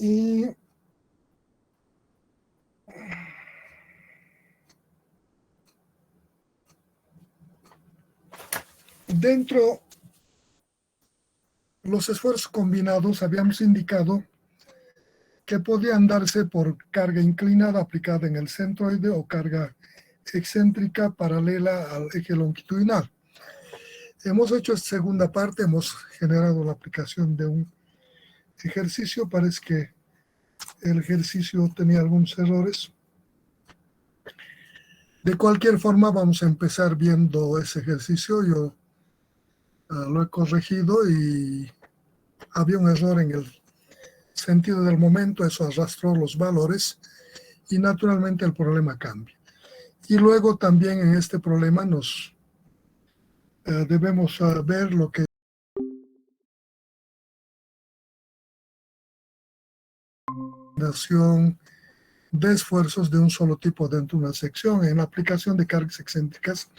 Y dentro los esfuerzos combinados habíamos indicado que podían darse por carga inclinada aplicada en el centroide o carga excéntrica paralela al eje longitudinal. Hemos hecho esta segunda parte, hemos generado la aplicación de un ejercicio. Parece que el ejercicio tenía algunos errores. De cualquier forma, vamos a empezar viendo ese ejercicio. Yo lo he corregido y había un error en el sentido del momento, eso arrastró los valores y naturalmente el problema cambia. Y luego también en este problema nos debemos ver lo que de esfuerzos de un solo tipo dentro de una sección. En la aplicación de cargas excéntricas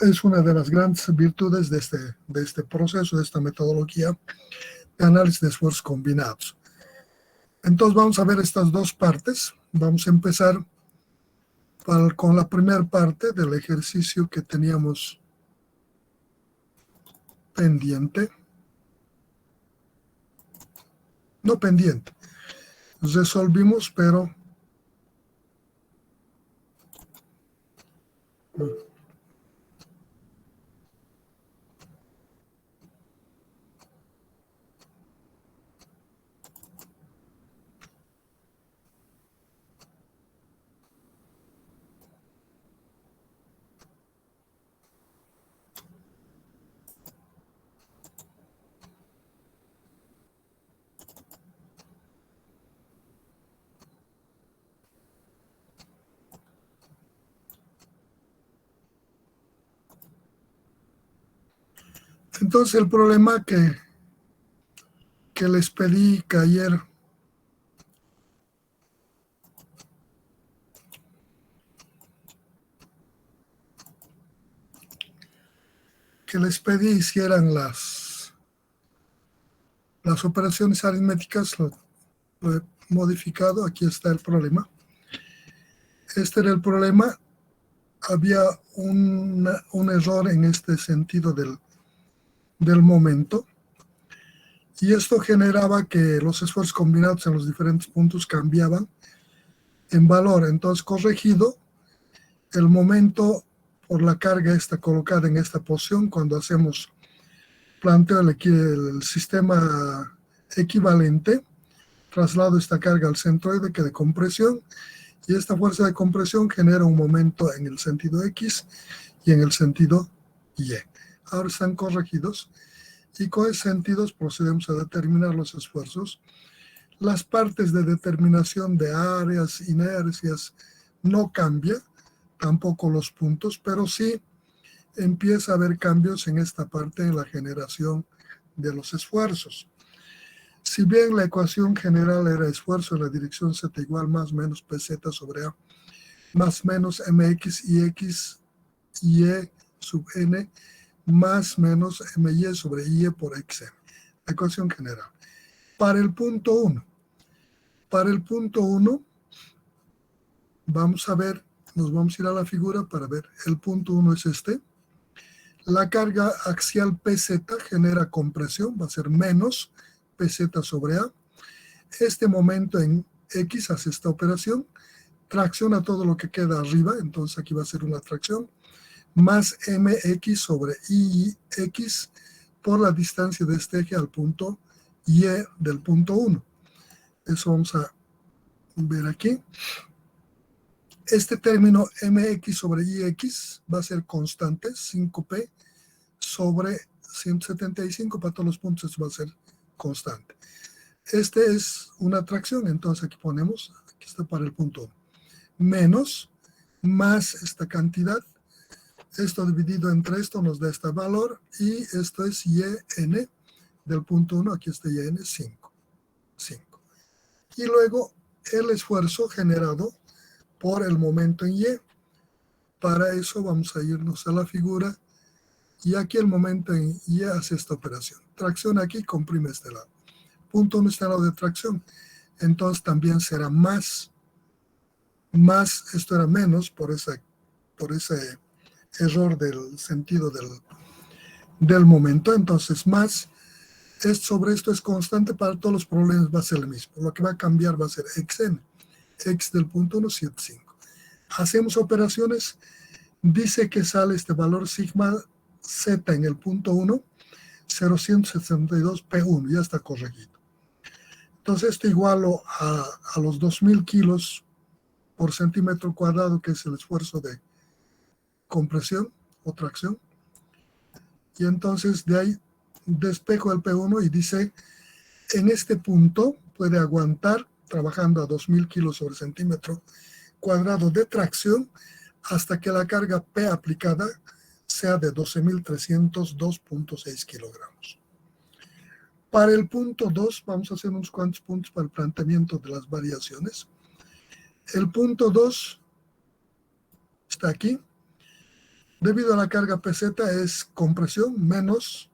es una de las grandes virtudes de este proceso, de esta metodología de análisis de esfuerzos combinados. Entonces vamos a ver estas dos partes. Vamos a empezar con la primera parte del ejercicio que teníamos pendiente. No pendiente. Resolvimos, pero entonces el problema que les pedí que ayer hicieran las operaciones aritméticas, lo he modificado. Aquí está el problema. Este era el problema. Había un error en este sentido del momento, y esto generaba que los esfuerzos combinados en los diferentes puntos cambiaban en valor. Entonces, corregido, el momento por la carga está colocada en esta posición. Cuando hacemos planteo el sistema equivalente, traslado esta carga al centroide que de compresión, y esta fuerza de compresión genera un momento en el sentido X y en el sentido Y. Ahora están corregidos y con esos sentidos procedemos a determinar los esfuerzos. Las partes de determinación de áreas, inercias, no cambia, tampoco los puntos, pero sí empieza a haber cambios en esta parte en la generación de los esfuerzos. Si bien la ecuación general era esfuerzo en la dirección z igual más menos pz sobre a más menos mx y x y e sub n más menos my sobre ie por xm. La ecuación general. Para el punto 1. Para el punto 1 vamos a ver, nos vamos a ir a la figura para ver. El punto 1 es este. La carga axial pz genera compresión, va a ser menos pz sobre a. Este momento en x hace esta operación, tracciona todo lo que queda arriba, entonces aquí va a ser una tracción, más mx sobre ix por la distancia de este eje al punto y del punto 1. Eso vamos a ver aquí. Este término mx sobre ix va a ser constante, 5p sobre 175, para todos los puntos esto va a ser constante. Este es una tracción, entonces aquí ponemos, aquí está para el punto 1, menos, más esta cantidad, esto dividido entre esto nos da este valor, y esto es yn del punto 1, aquí está yn 5. Y luego el esfuerzo generado por el momento en y. Para eso vamos a irnos a la figura, y aquí el momento en y hace esta operación. Tracción aquí, comprime este lado. punto 1 está en lado de tracción, entonces también será más, esto era menos por ese error del sentido del momento, entonces más, sobre esto es constante para todos los problemas, va a ser el mismo. Lo que va a cambiar va a ser xn, x del punto 1, 7,5. Hacemos operaciones, dice que sale este valor sigma z en el punto 1, 0.172 P1, ya está corregido. Entonces esto igualo a los 2.000 kilos por centímetro cuadrado, que es el esfuerzo de compresión o tracción. Y entonces de ahí despejo el P1 y dice, en este punto puede aguantar trabajando a 2.000 kilos sobre centímetro cuadrado de tracción hasta que la carga P aplicada sea de 12.302.6 kilogramos. Para el punto 2, vamos a hacer unos cuantos puntos para el planteamiento de las variaciones. El punto 2 está aquí. Debido a la carga PZ es compresión menos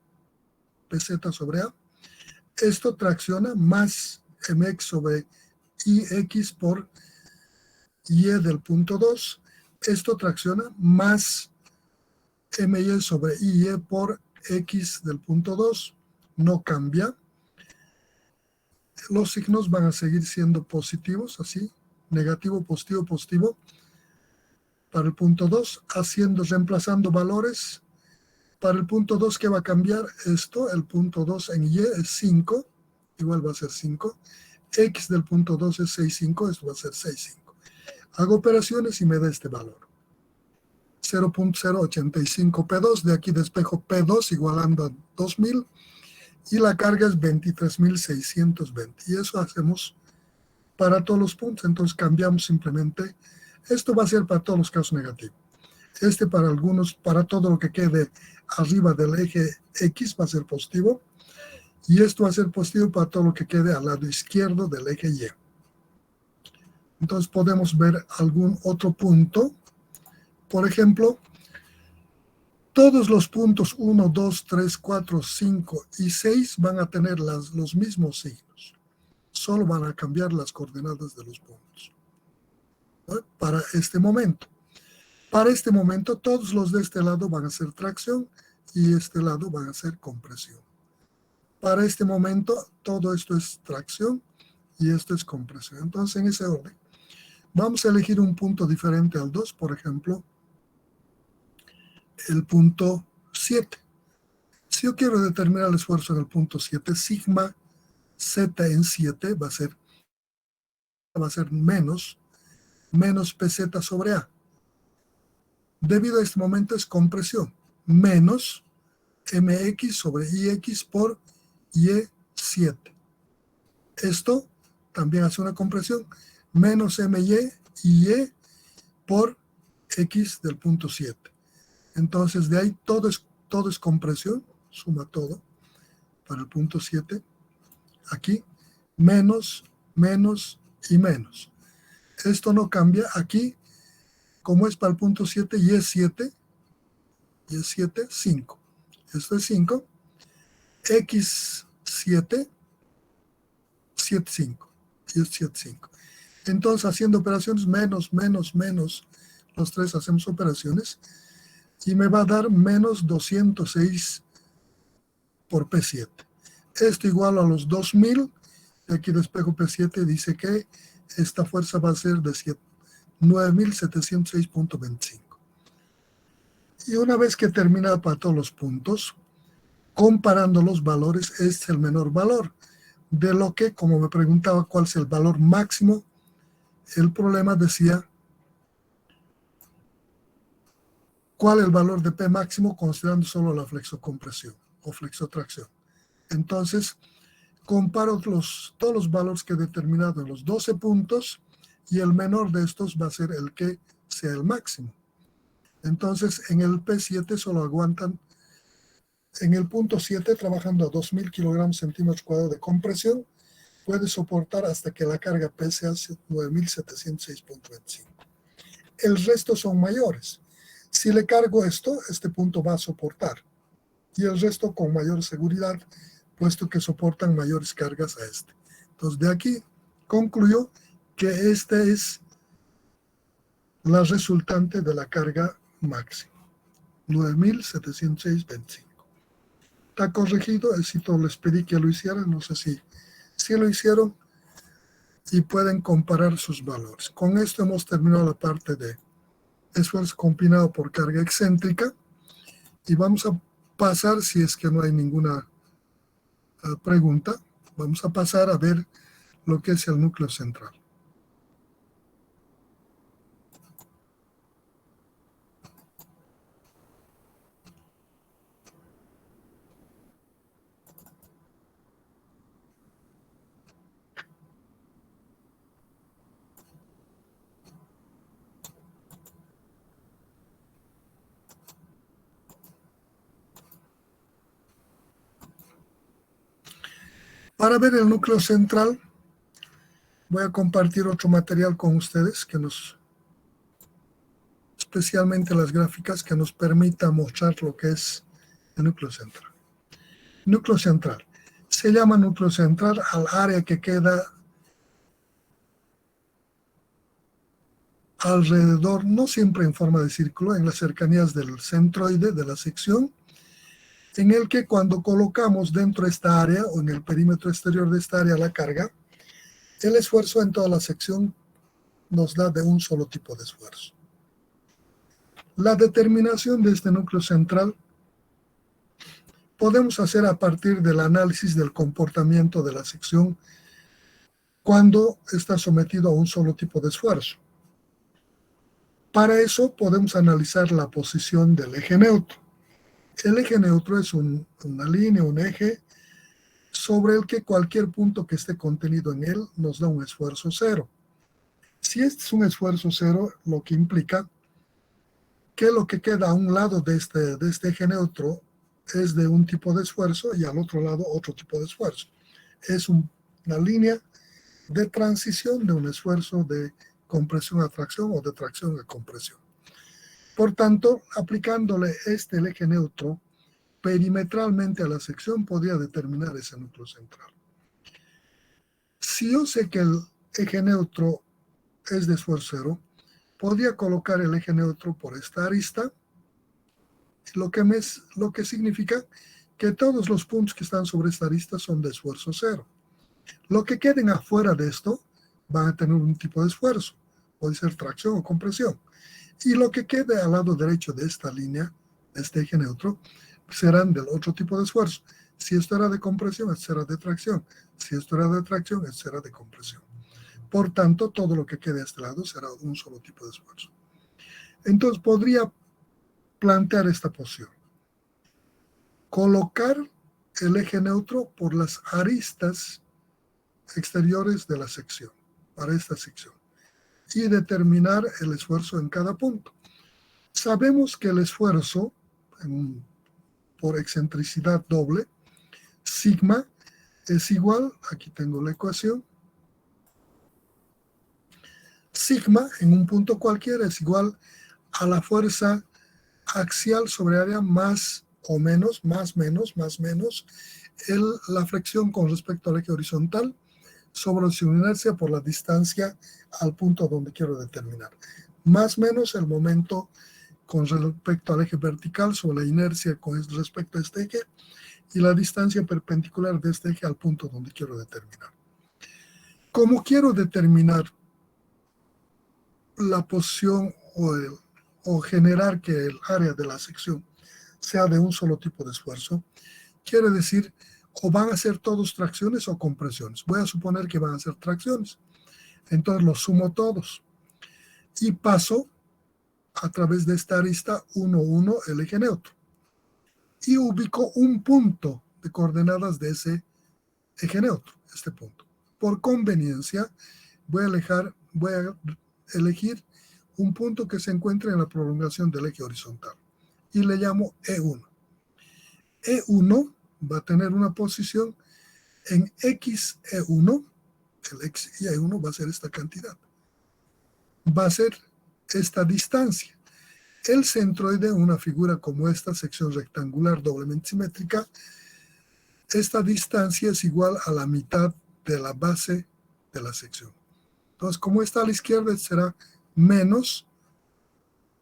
PZ sobre A. Esto tracciona más mx sobre ix por y del punto 2. Esto tracciona más my sobre y por x del punto 2. No cambia. Los signos van a seguir siendo positivos, así, negativo, positivo, positivo. Para el punto 2, reemplazando valores. Para el punto 2, ¿qué va a cambiar? Esto, el punto 2 en y es 5, igual va a ser 5. X del punto 2 es 6,5, esto va a ser 6,5. Hago operaciones y me da este valor. 0.085 P2, de aquí despejo P2 igualando a 2.000 y la carga es 23.620. Y eso hacemos para todos los puntos, entonces cambiamos simplemente. Esto va a ser para todos los casos negativos. Este para algunos, para todo lo que quede arriba del eje X va a ser positivo. Y esto va a ser positivo para todo lo que quede al lado izquierdo del eje Y. Entonces podemos ver algún otro punto. Por ejemplo, todos los puntos 1, 2, 3, 4, 5 y 6 van a tener los mismos signos. Solo van a cambiar las coordenadas de los puntos. ¿No? Para este momento. Para este momento, todos los de este lado van a ser tracción y este lado van a ser compresión. Para este momento, todo esto es tracción y esto es compresión. Entonces, en ese orden, vamos a elegir un punto diferente al 2, por ejemplo, el punto 7. Si yo quiero determinar el esfuerzo en el punto 7, sigma z en 7 va a ser menos pz sobre A. Debido a este momento es compresión, menos mx sobre ix por y7. Esto también hace una compresión, menos my y y por x del punto 7. Entonces de ahí todo es compresión, suma todo para el punto 7. Aquí, menos, menos y menos. Esto no cambia. Aquí, como es para el punto 7, y es 7, 5. Esto es 5. X7, 7,5. Y es 7,5. Entonces, haciendo operaciones, menos, menos, menos, los tres hacemos operaciones, y me va a dar menos 206 por P7. Esto igual a los 2.000, y aquí despejo P7, dice que esta fuerza va a ser de 9.706.25. Y una vez que termina para todos los puntos, comparando los valores, este es el menor valor. De lo que, como me preguntaba cuál es el valor máximo, el problema decía cuál es el valor de P máximo considerando solo la flexocompresión o flexotracción. Entonces, comparo todos los valores que he determinado en los 12 puntos y el menor de estos va a ser el que sea el máximo. Entonces, en el P7 solo aguantan, en el punto 7, trabajando a 2.000 kilogramos centímetros cuadrados de compresión, puede soportar hasta que la carga P sea 9.706.25. El resto son mayores. Si le cargo esto, este punto va a soportar. Y el resto con mayor seguridad puesto que soportan mayores cargas a este. Entonces, de aquí concluyo que esta es la resultante de la carga máxima, 9.706,25. Está corregido, les pedí que lo hicieran, no sé si lo hicieron, y pueden comparar sus valores. Con esto hemos terminado la parte de esfuerzo combinado por carga excéntrica, y vamos a pasar, si es que no hay ninguna pregunta, vamos a pasar a ver lo que es el núcleo central. Para ver el núcleo central, voy a compartir otro material con ustedes, especialmente las gráficas, que nos permita mostrar lo que es el núcleo central. Núcleo central. Se llama núcleo central al área que queda alrededor, no siempre en forma de círculo, en las cercanías del centroide de la sección, en el que cuando colocamos dentro de esta área o en el perímetro exterior de esta área la carga, el esfuerzo en toda la sección nos da de un solo tipo de esfuerzo. La determinación de este núcleo central podemos hacer a partir del análisis del comportamiento de la sección cuando está sometido a un solo tipo de esfuerzo. Para eso podemos analizar la posición del eje neutro. El eje neutro es una línea, un eje, sobre el que cualquier punto que esté contenido en él nos da un esfuerzo cero. Si este es un esfuerzo cero, lo que implica que lo que queda a un lado de este eje neutro es de un tipo de esfuerzo y al otro lado otro tipo de esfuerzo. Es una línea de transición de un esfuerzo de compresión a tracción o de tracción a compresión. Por tanto, aplicándole el eje neutro perimetralmente a la sección, podría determinar ese núcleo central. Si yo sé que el eje neutro es de esfuerzo cero, podría colocar el eje neutro por esta arista, lo que significa que todos los puntos que están sobre esta arista son de esfuerzo cero. Lo que queden afuera de esto van a tener un tipo de esfuerzo, puede ser tracción o compresión. Y lo que quede al lado derecho de esta línea, de este eje neutro, serán del otro tipo de esfuerzo. Si esto era de compresión, esto será de tracción. Si esto era de tracción, esto será de compresión. Por tanto, todo lo que quede a este lado será un solo tipo de esfuerzo. Entonces, podría plantear esta posición. Colocar el eje neutro por las aristas exteriores de la sección, para esta sección, y determinar el esfuerzo en cada punto. Sabemos que el esfuerzo por excentricidad doble, sigma, es igual, aquí tengo la ecuación, sigma en un punto cualquiera es igual a la fuerza axial sobre área más o menos, más menos, la fricción con respecto al eje horizontal sobre su inercia por la distancia al punto donde quiero determinar. Más menos el momento con respecto al eje vertical sobre la inercia con respecto a este eje y la distancia perpendicular de este eje al punto donde quiero determinar. Como quiero determinar la posición o generar que el área de la sección sea de un solo tipo de esfuerzo, quiere decir o van a ser todos tracciones o compresiones. Voy a suponer que van a ser tracciones. Entonces los sumo todos y paso a través de esta arista 1, 1, el eje neutro. Y ubico un punto de coordenadas de ese eje neutro, este punto. Por conveniencia, voy a elegir un punto que se encuentre en la prolongación del eje horizontal y le llamo E1. E1 va a tener una posición en XE1, el X y E1 va a ser esta cantidad, va a ser esta distancia. El centroide, una figura como esta, sección rectangular doblemente simétrica, esta distancia es igual a la mitad de la base de la sección. Entonces, como está a la izquierda, será menos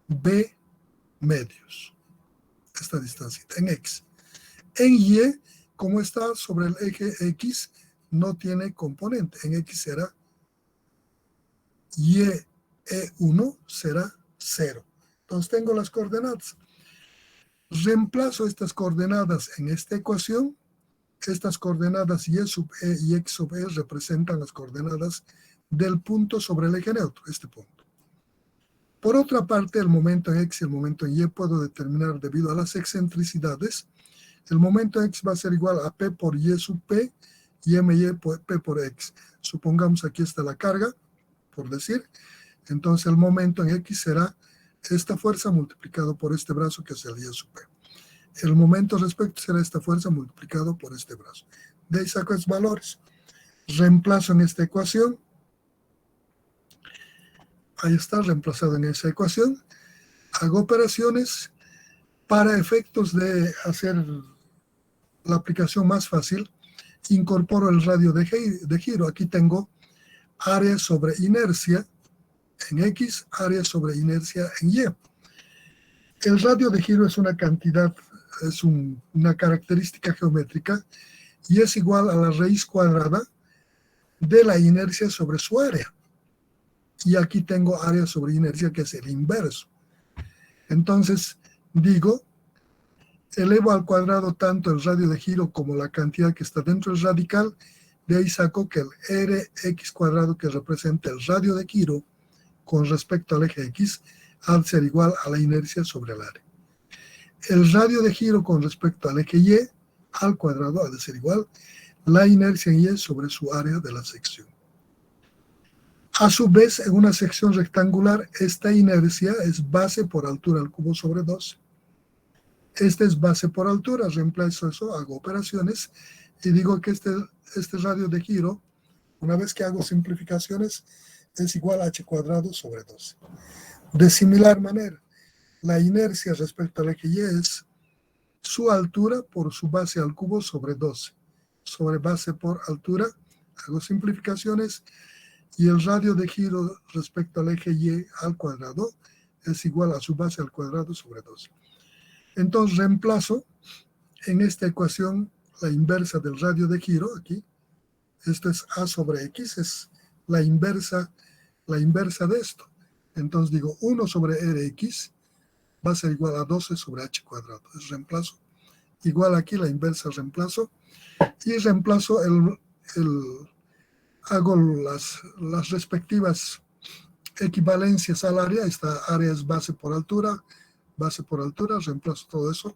B medios. Esta distancia en X. En Y, como está sobre el eje X, no tiene componente. En X será Y E1 será 0. Entonces tengo las coordenadas. Reemplazo estas coordenadas en esta ecuación. Estas coordenadas Y sub E y X sub E representan las coordenadas del punto sobre el eje neutro, este punto. Por otra parte, el momento en X y el momento en Y puedo determinar debido a las excentricidades. El momento en X va a ser igual a P por Y sub P y MY por P por X. Supongamos aquí está la carga, por decir. Entonces el momento en X será esta fuerza multiplicado por este brazo que es el Y sub P. El momento respecto será esta fuerza multiplicado por este brazo. De ahí saco esos valores. Reemplazo en esta ecuación. Ahí está, reemplazado en esa ecuación. Hago operaciones para efectos de hacer la aplicación más fácil. Incorporo el radio de giro. Aquí tengo área sobre inercia en X, área sobre inercia en Y. El radio de giro es una cantidad, es una característica geométrica y es igual a la raíz cuadrada de la inercia sobre su área. Y aquí tengo área sobre inercia, que es el inverso. Entonces, digo, elevo al cuadrado tanto el radio de giro como la cantidad que está dentro del radical. De ahí saco que el Rx cuadrado, que representa el radio de giro con respecto al eje X, ha de ser igual a la inercia sobre el área. El radio de giro con respecto al eje Y al cuadrado ha de ser igual a la inercia en Y sobre su área de la sección. A su vez, en una sección rectangular, esta inercia es base por altura al cubo sobre 12. Este es base por altura, reemplazo eso, hago operaciones y digo que este radio de giro, una vez que hago simplificaciones, es igual a h cuadrado sobre 12. De similar manera, la inercia respecto al eje Y es su altura por su base al cubo sobre 12. Sobre base por altura, hago simplificaciones y el radio de giro respecto al eje Y al cuadrado es igual a su base al cuadrado sobre 12. Entonces reemplazo en esta ecuación la inversa del radio de giro, aquí. Esto es A sobre X, es la inversa de esto. Entonces digo 1 sobre Rx va a ser igual a 12 sobre h cuadrado. Es reemplazo. Igual aquí la inversa reemplazo. Y reemplazo hago las respectivas equivalencias al área. Esta área es base por altura, reemplazo todo eso.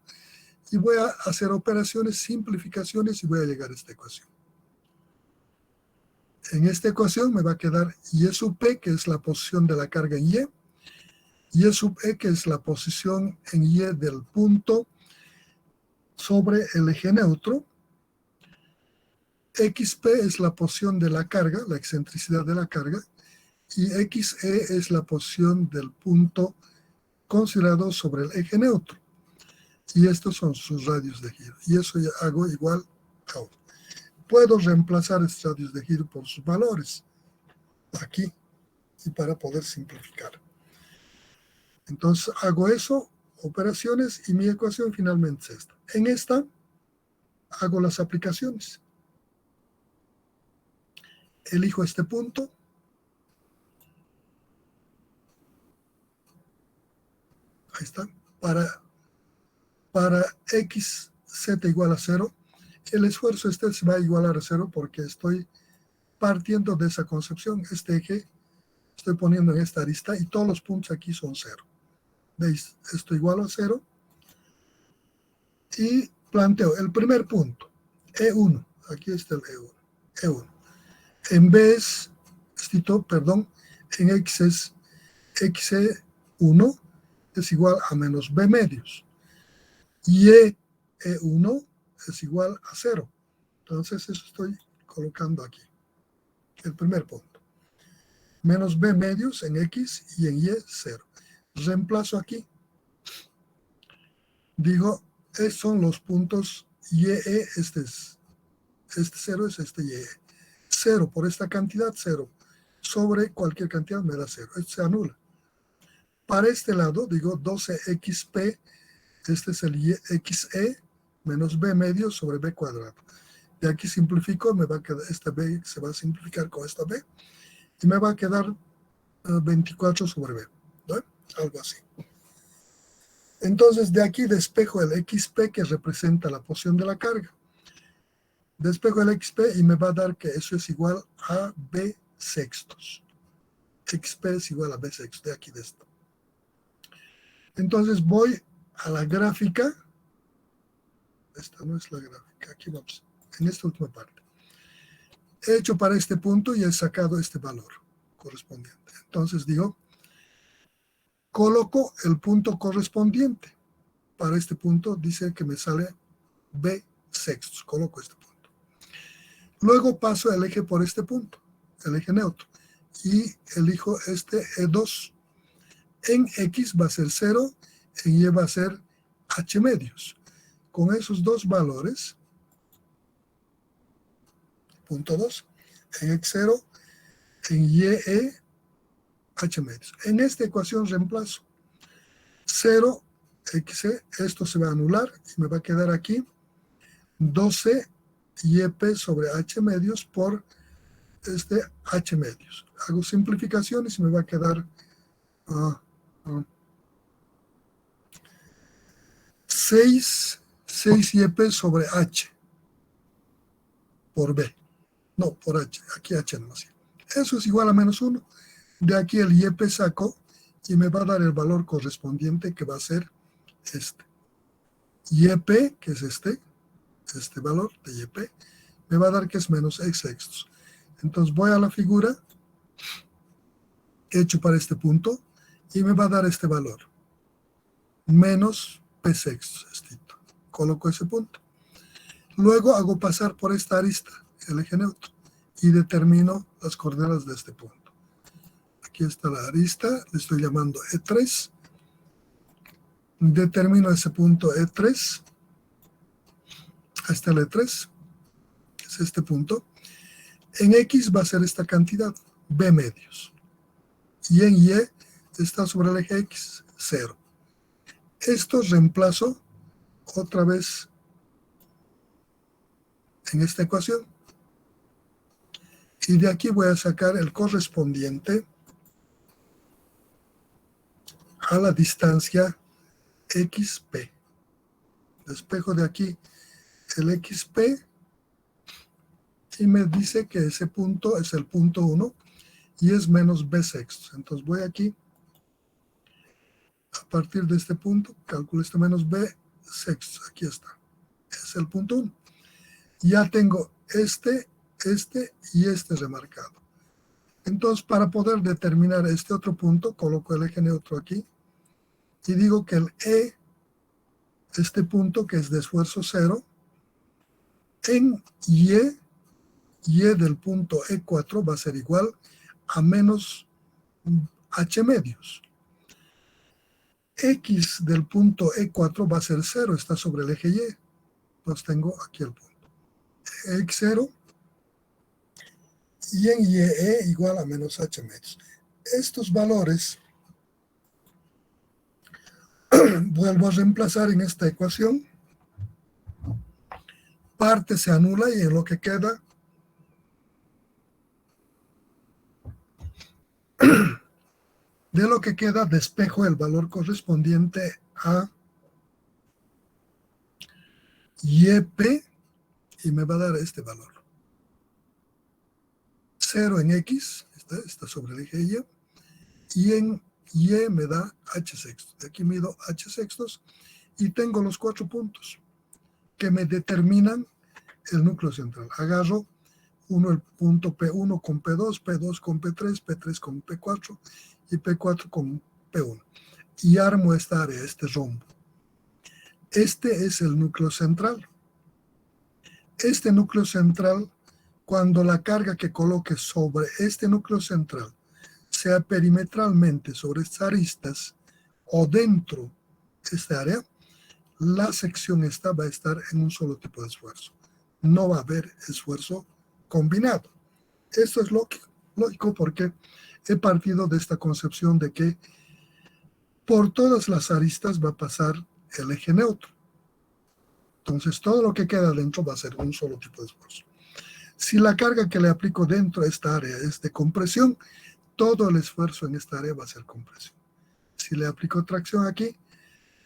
Y voy a hacer operaciones, simplificaciones y voy a llegar a esta ecuación. En esta ecuación me va a quedar Y sub P, que es la posición de la carga en Y sub E, que es la posición en Y del punto sobre el eje neutro. XP es la posición de la carga, la excentricidad de la carga, y XE es la posición del punto considerado sobre el eje neutro. Y estos son sus radios de giro. Y eso ya hago igual a 1. Puedo reemplazar estos radios de giro por sus valores aquí y para poder simplificar. Entonces hago eso, operaciones, y mi ecuación finalmente es esta. En esta hago las aplicaciones. Elijo este punto. Ahí está. Para x, z igual a 0, el esfuerzo este se va a igualar a 0 porque estoy partiendo de esa concepción. Este eje estoy poniendo en esta arista y todos los puntos aquí son 0. ¿Veis? Esto igual a 0. Y planteo el primer punto, E1. Aquí está el E1. E1. En B es, en X es XE1 es igual a menos B medios. Y E1 es igual a 0. Entonces eso estoy colocando aquí. El primer punto. Menos B medios en X y en Y 0. Reemplazo aquí. Digo, estos son los puntos YE, este es Este 0 es este Y. 0 por esta cantidad, 0. Sobre cualquier cantidad me da 0. Esto se anula. Para este lado, digo 12xp, este es el xe menos b medio sobre b cuadrado. De aquí simplifico, me va a quedar, esta b se va a simplificar con esta b, y me va a quedar 24 sobre b, ¿no? Algo así. Entonces, de aquí despejo el xp, que representa la posición de la carga. Despejo el xp y me va a dar que eso es igual a b sextos. Xp es igual a b sextos, de aquí de esto. Entonces voy a la gráfica. Esta no es la gráfica, aquí vamos, en esta última parte. He hecho para este punto y he sacado este valor correspondiente. Entonces digo, coloco el punto correspondiente. Para este punto dice que me sale b sextos, coloco este punto. Luego paso el eje por este punto, el eje neutro, y elijo este E2. En X va a ser 0, en Y va a ser H medios. Con esos dos valores, punto 2, en X0, en YE, H medios. En esta ecuación reemplazo 0, XE, esto se va a anular y me va a quedar aquí 12 YP sobre H medios por este H medios. Hago simplificaciones y me va a quedar 6 YP sobre H por B. No, por H. Aquí H no. Eso es igual a menos 1. De aquí el YP saco y me va a dar el valor correspondiente, que va a ser este. YP, que es este valor de YP, me va a dar que es menos X sextos. Entonces voy a la figura, hecho para este punto, y me va a dar este valor, menos P sextos. Coloco ese punto. Luego hago pasar por esta arista, el eje neutro, y determino las coordenadas de este punto. Aquí está la arista, le estoy llamando E3. Determino ese punto E3. Ahí está el E3, que es este punto. En X va a ser esta cantidad, B medios. Y en Y está sobre el eje X, 0. Esto reemplazo otra vez en esta ecuación. Y de aquí voy a sacar el correspondiente a la distancia XP. Despejo de aquí el XP y me dice que ese punto es el punto 1 y es menos B sextos. Entonces voy aquí, a partir de este punto, calculo este menos B sextos. Aquí está. Es el punto 1. Ya tengo este y este remarcado. Entonces, para poder determinar este otro punto, coloco el eje neutro aquí y digo que el E, este punto que es de esfuerzo 0, en Y del punto E4 va a ser igual a menos H medios. X del punto E4 va a ser 0, está sobre el eje Y. Entonces tengo aquí el punto. X0 y en YE igual a menos H medios. Estos valores vuelvo a reemplazar en esta ecuación. Parte se anula y en lo que queda de lo que queda despejo el valor correspondiente a YP y me va a dar este valor. 0 en X, está sobre el eje Y en Y me da H sextos. De aquí mido H sextos y tengo los 4 puntos que me determinan el núcleo central. Agarro el punto P1 con P2, P2 con P3, P3 con P4 y P4 con P1. Y armo esta área, este rombo. Este es el núcleo central. Este núcleo central, cuando la carga que coloque sobre este núcleo central sea perimetralmente sobre estas aristas o dentro de esta área, la sección esta va a estar en un solo tipo de esfuerzo. no va a haber esfuerzo combinado. Esto es lógico porque he partido de esta concepción de que por todas las aristas va a pasar el eje neutro. Entonces, todo lo que queda dentro va a ser un solo tipo de esfuerzo. Si la carga que le aplico dentro de esta área es de compresión, todo el esfuerzo en esta área va a ser compresión. Si le aplico tracción aquí,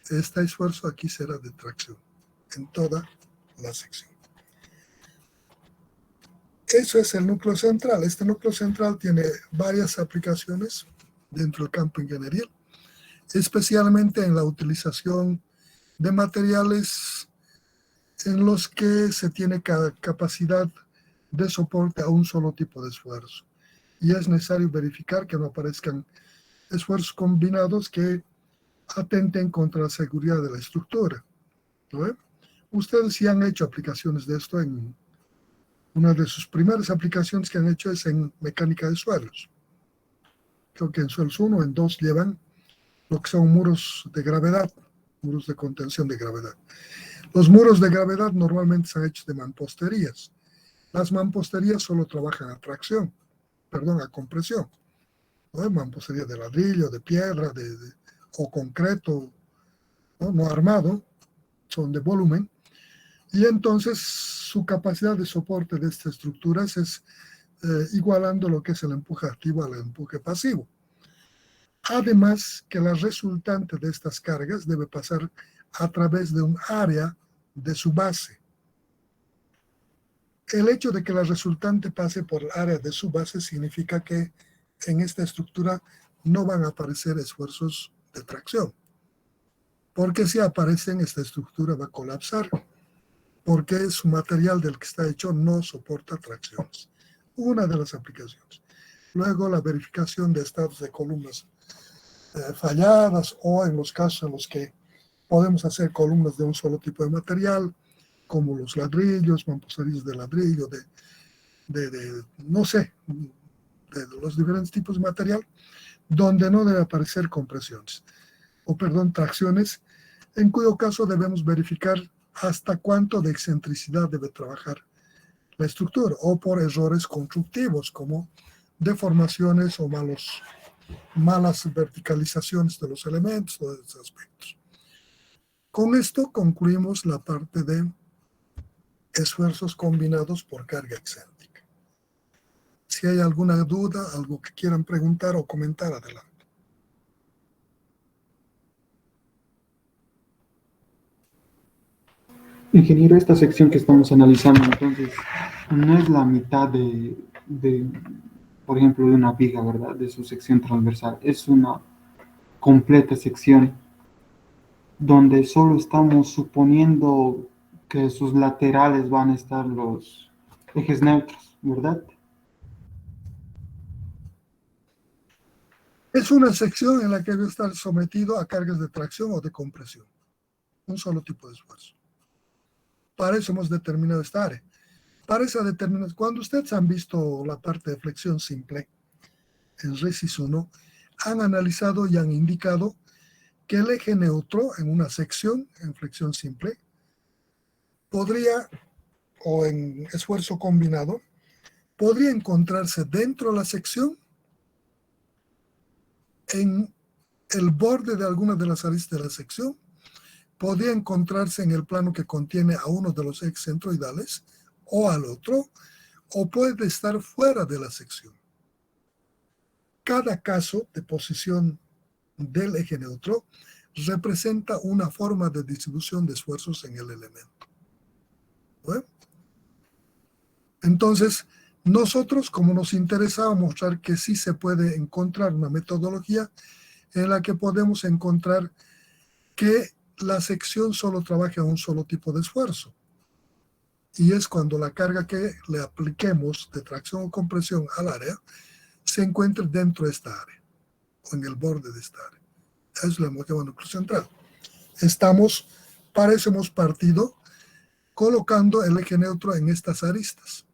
este esfuerzo aquí será de tracción en toda la sección. Eso es el núcleo central. Este núcleo central tiene varias aplicaciones dentro del campo ingenieril, especialmente en la utilización de materiales en los que se tiene capacidad de soporte a un solo tipo de esfuerzo. Y es necesario verificar que no aparezcan esfuerzos combinados que atenten contra la seguridad de la estructura, ¿no? Ustedes sí han hecho aplicaciones de esto. En una de sus primeras aplicaciones que han hecho es en mecánica de suelos. Creo que en suelos 1 o en 2 llevan lo que son muros de gravedad, muros de contención de gravedad. Los muros de gravedad normalmente se han hecho de mamposterías. Las mamposterías solo trabajan a compresión, ¿no? Mampostería de ladrillo, de piedra, o concreto, no armado, son de volumen. Y entonces su capacidad de soporte de estas estructuras es igualando lo que es el empuje activo al empuje pasivo. Además que la resultante de estas cargas debe pasar a través de un área de su base. El hecho de que la resultante pase por el área de su base significa que en esta estructura no van a aparecer esfuerzos de tracción. Porque si aparecen, esta estructura va a colapsar, porque su material del que está hecho no soporta tracciones. Una de las aplicaciones. Luego, la verificación de estados de columnas falladas, o en los casos en los que podemos hacer columnas de un solo tipo de material, como los ladrillos, mamposterías de ladrillo, no sé, de los diferentes tipos de material, donde no debe aparecer tracciones, en cuyo caso debemos verificar hasta cuánto de excentricidad debe trabajar la estructura, o por errores constructivos, como deformaciones o malas verticalizaciones de los elementos, todos esos aspectos. Con esto concluimos la parte de esfuerzos combinados por carga excéntrica. Si hay alguna duda, algo que quieran preguntar o comentar, adelante. Ingeniero, esta sección que estamos analizando, entonces, no es la mitad por ejemplo, de una viga, ¿verdad? De su sección transversal. Es una completa sección donde solo estamos suponiendo que sus laterales van a estar los ejes neutros, ¿verdad? Es una sección en la que debe estar sometido a cargas de tracción o de compresión. Un solo tipo de esfuerzo. Para eso hemos determinado esta área. Para esa determinación, cuando ustedes han visto la parte de flexión simple en RESIS 1, han analizado y han indicado que el eje neutro en una sección en flexión simple podría, o en esfuerzo combinado, podría encontrarse dentro de la sección, en el borde de alguna de las aristas de la sección, podría encontrarse en el plano que contiene a uno de los ejes centroidales o al otro, o puede estar fuera de la sección. Cada caso de posición del eje neutro representa una forma de distribución de esfuerzos en el elemento. ¿Bueno? Entonces, nosotros, como nos interesaba mostrar que sí se puede encontrar una metodología en la que podemos encontrar que la sección solo trabaja a un solo tipo de esfuerzo. Y es cuando la carga que le apliquemos de tracción o compresión al área se encuentre dentro de esta área o en el borde de esta área. Eso es la núcleo central. Para eso hemos partido colocando el eje neutro en estas aristas.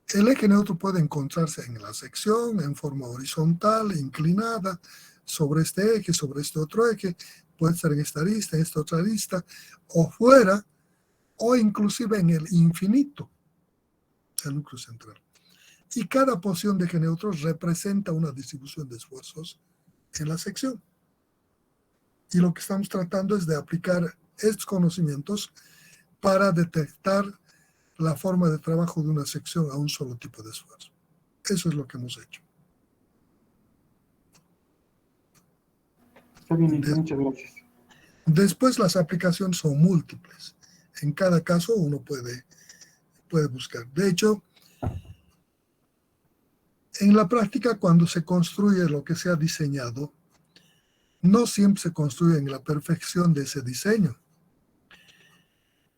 El eje neutro puede encontrarse en la sección, en forma horizontal, inclinada, sobre este eje, sobre este otro eje, puede estar en esta arista, en esta otra arista, o fuera o inclusive en el infinito, el núcleo central. Y cada posición de G neutro representa una distribución de esfuerzos en la sección. Y lo que estamos tratando es de aplicar estos conocimientos para detectar la forma de trabajo de una sección a un solo tipo de esfuerzo. Eso es lo que hemos hecho. Está bien, muchas gracias. Después las aplicaciones son múltiples. En cada caso uno puede buscar. De hecho, en la práctica, cuando se construye lo que se ha diseñado, no siempre se construye en la perfección de ese diseño.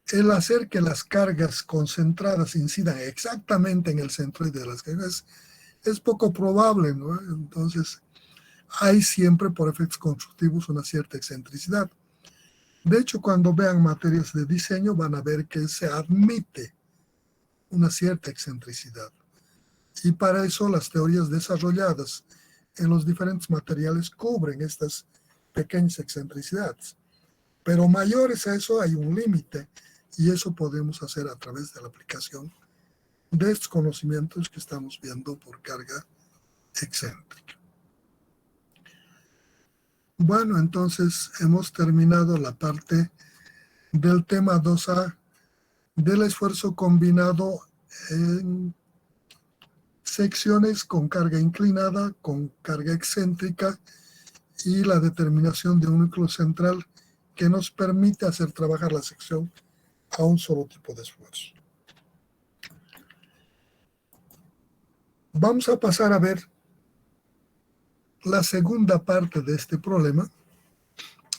El hacer que las cargas concentradas incidan exactamente en el centroide de las cargas es poco probable, ¿no? Entonces, hay siempre por efectos constructivos una cierta excentricidad. De hecho, cuando vean materias de diseño van a ver que se admite una cierta excentricidad. Y para eso las teorías desarrolladas en los diferentes materiales cubren estas pequeñas excentricidades. Pero mayores a eso hay un límite, y eso podemos hacer a través de la aplicación de estos conocimientos que estamos viendo por carga excéntrica. Bueno, entonces hemos terminado la parte del tema 2A del esfuerzo combinado en secciones con carga inclinada, con carga excéntrica y la determinación de un núcleo central que nos permite hacer trabajar la sección a un solo tipo de esfuerzo. Vamos a pasar a ver la segunda parte de este problema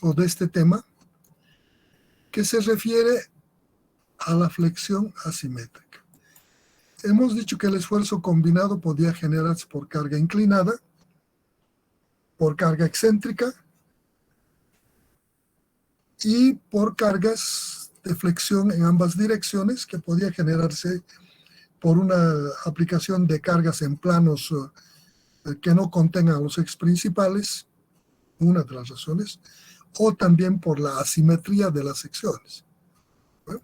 o de este tema, que se refiere a la flexión asimétrica. Hemos dicho que el esfuerzo combinado podía generarse por carga inclinada, por carga excéntrica y por cargas de flexión en ambas direcciones, que podía generarse por una aplicación de cargas en planos que no contengan los ejes principales, una de las razones, o también por la asimetría de las secciones. ¿Bueno?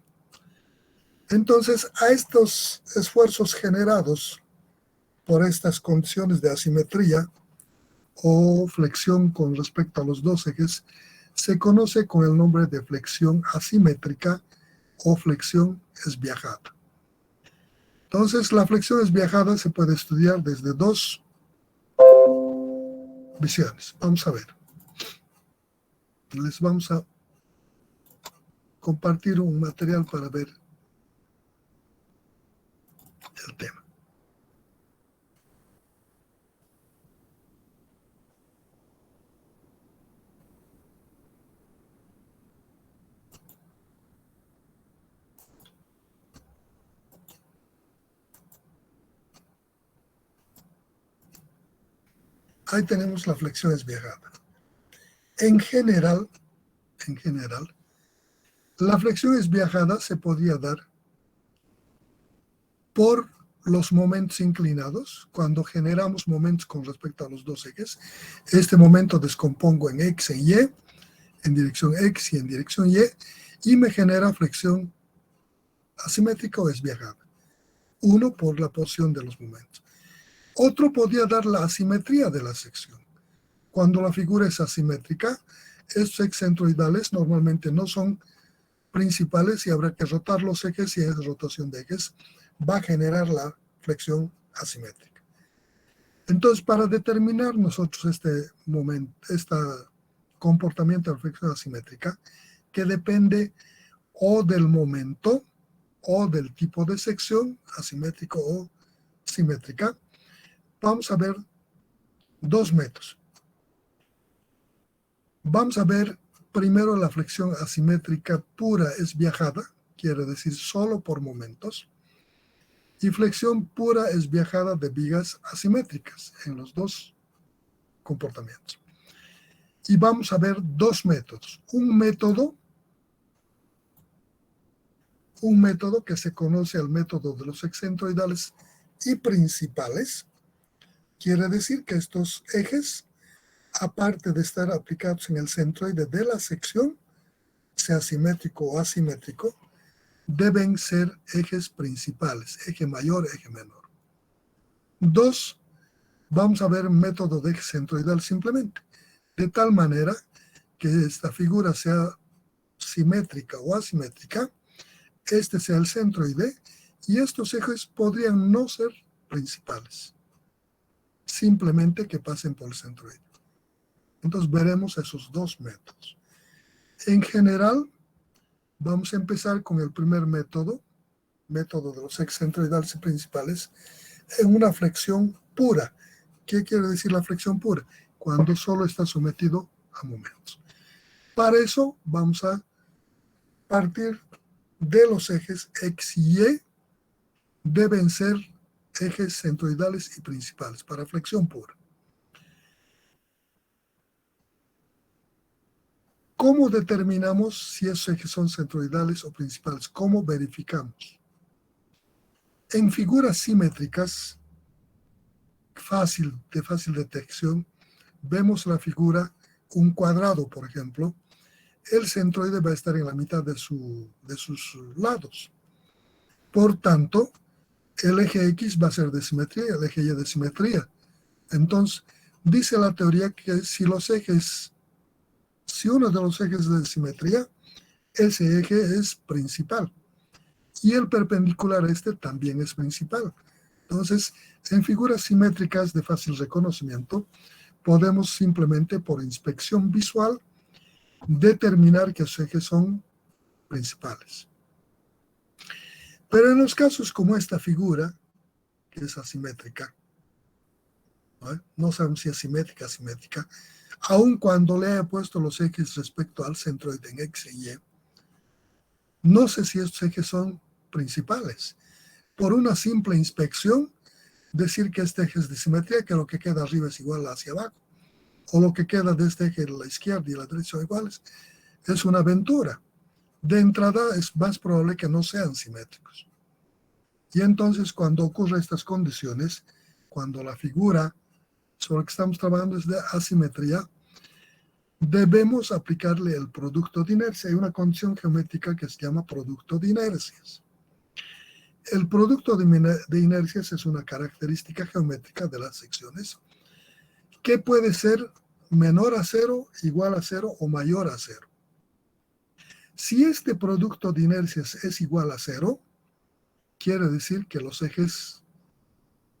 Entonces, a estos esfuerzos generados por estas condiciones de asimetría o flexión con respecto a los dos ejes, se conoce con el nombre de flexión asimétrica o flexión esbiajada. Entonces, la flexión esbiajada se puede estudiar desde dos visiones. Vamos a ver. Les vamos a compartir un material para ver el tema. Ahí tenemos la flexión esbiajada. En general, la flexión esbiajada se podía dar por los momentos inclinados. Cuando generamos momentos con respecto a los dos ejes, este momento descompongo en X y Y, en dirección X y en dirección Y me genera flexión asimétrica o esbiajada. Uno por la posición de los momentos. Otro podía dar la asimetría de la sección. Cuando la figura es asimétrica, estos ejes centroidales normalmente no son principales y habrá que rotar los ejes, y esa rotación de ejes va a generar la flexión asimétrica. Entonces, para determinar nosotros este comportamiento de flexión asimétrica, que depende o del momento o del tipo de sección, asimétrico o simétrica, vamos a ver dos métodos. Vamos a ver primero la flexión asimétrica pura esbiajada, quiere decir solo por momentos, y flexión pura esbiajada de vigas asimétricas en los dos comportamientos. Y vamos a ver dos métodos. Un método que se conoce al método de los ejes centroidales y principales, quiere decir que estos ejes, aparte de estar aplicados en el centroide de la sección, sea simétrico o asimétrico, deben ser ejes principales, eje mayor, eje menor. 2, vamos a ver método de eje centroidal simplemente, de tal manera que esta figura sea simétrica o asimétrica, este sea el centroide, y estos ejes podrían no ser principales, simplemente que pasen por el centroide. Entonces veremos esos dos métodos. En general, vamos a empezar con el primer método de los ejes centroidales y principales, en una flexión pura. ¿Qué quiere decir la flexión pura? Cuando solo está sometido a momentos. Para eso vamos a partir de los ejes X y Y, deben ser ejes centroidales y principales para flexión pura. ¿Cómo determinamos si esos ejes son centroidales o principales? ¿Cómo verificamos? En figuras simétricas, de fácil detección, vemos la figura, un cuadrado, por ejemplo, el centroide va a estar en la mitad de sus lados. Por tanto, el eje X va a ser de simetría y el eje Y de simetría. Entonces, dice la teoría que si uno de los ejes es de simetría, ese eje es principal. Y el perpendicular a este también es principal. Entonces, en figuras simétricas de fácil reconocimiento, podemos simplemente por inspección visual determinar que esos ejes son principales. Pero en los casos como esta figura, que es asimétrica, no sabemos si es simétrica, aun cuando le haya puesto los ejes respecto al centroide en X y Y, no sé si estos ejes son principales. Por una simple inspección, decir que este eje es de simetría, que lo que queda arriba es igual hacia abajo, o lo que queda de este eje de la izquierda y la derecha son iguales, es una aventura. De entrada es más probable que no sean simétricos. Y entonces cuando ocurren estas condiciones, cuando la figura sobre la que estamos trabajando es de asimetría, debemos aplicarle el producto de inercia. Hay una condición geométrica que se llama producto de inercias. El producto de inercias es una característica geométrica de las secciones que puede ser menor a 0, igual a 0 o mayor a 0. Si este producto de inercias es igual a 0, quiere decir que los ejes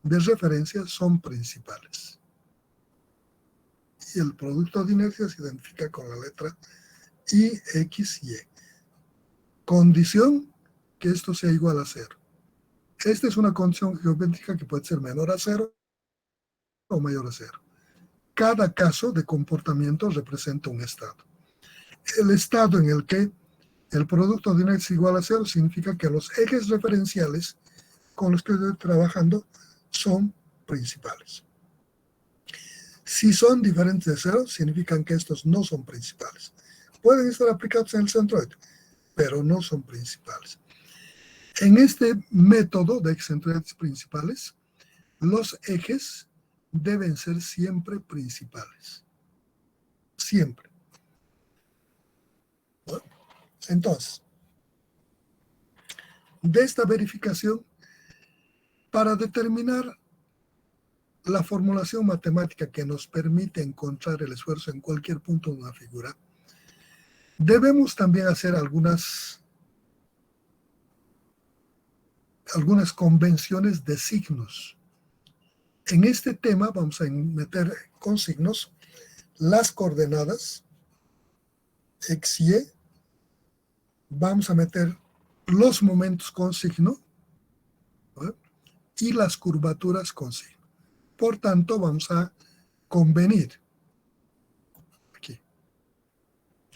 de referencia son principales. Y el producto de inercias se identifica con la letra I, X y Y. Condición que esto sea igual a 0. Esta es una condición geométrica que puede ser menor a 0 o mayor a 0. Cada caso de comportamiento representa un estado. El estado en el que el producto de inercia es igual a 0 significa que los ejes referenciales con los que estoy trabajando son principales. Si son diferentes de 0, significan que estos no son principales. Pueden estar aplicados en el centroide, pero no son principales. En este método de ejes centroides principales, los ejes deben ser siempre principales. Siempre. ¿No? Entonces, de esta verificación, para determinar la formulación matemática que nos permite encontrar el esfuerzo en cualquier punto de una figura, debemos también hacer algunas convenciones de signos. En este tema vamos a meter con signos las coordenadas X y Y, vamos a meter los momentos con signo, ¿no? Y las curvaturas con signo. Por tanto, vamos a convenir. Aquí,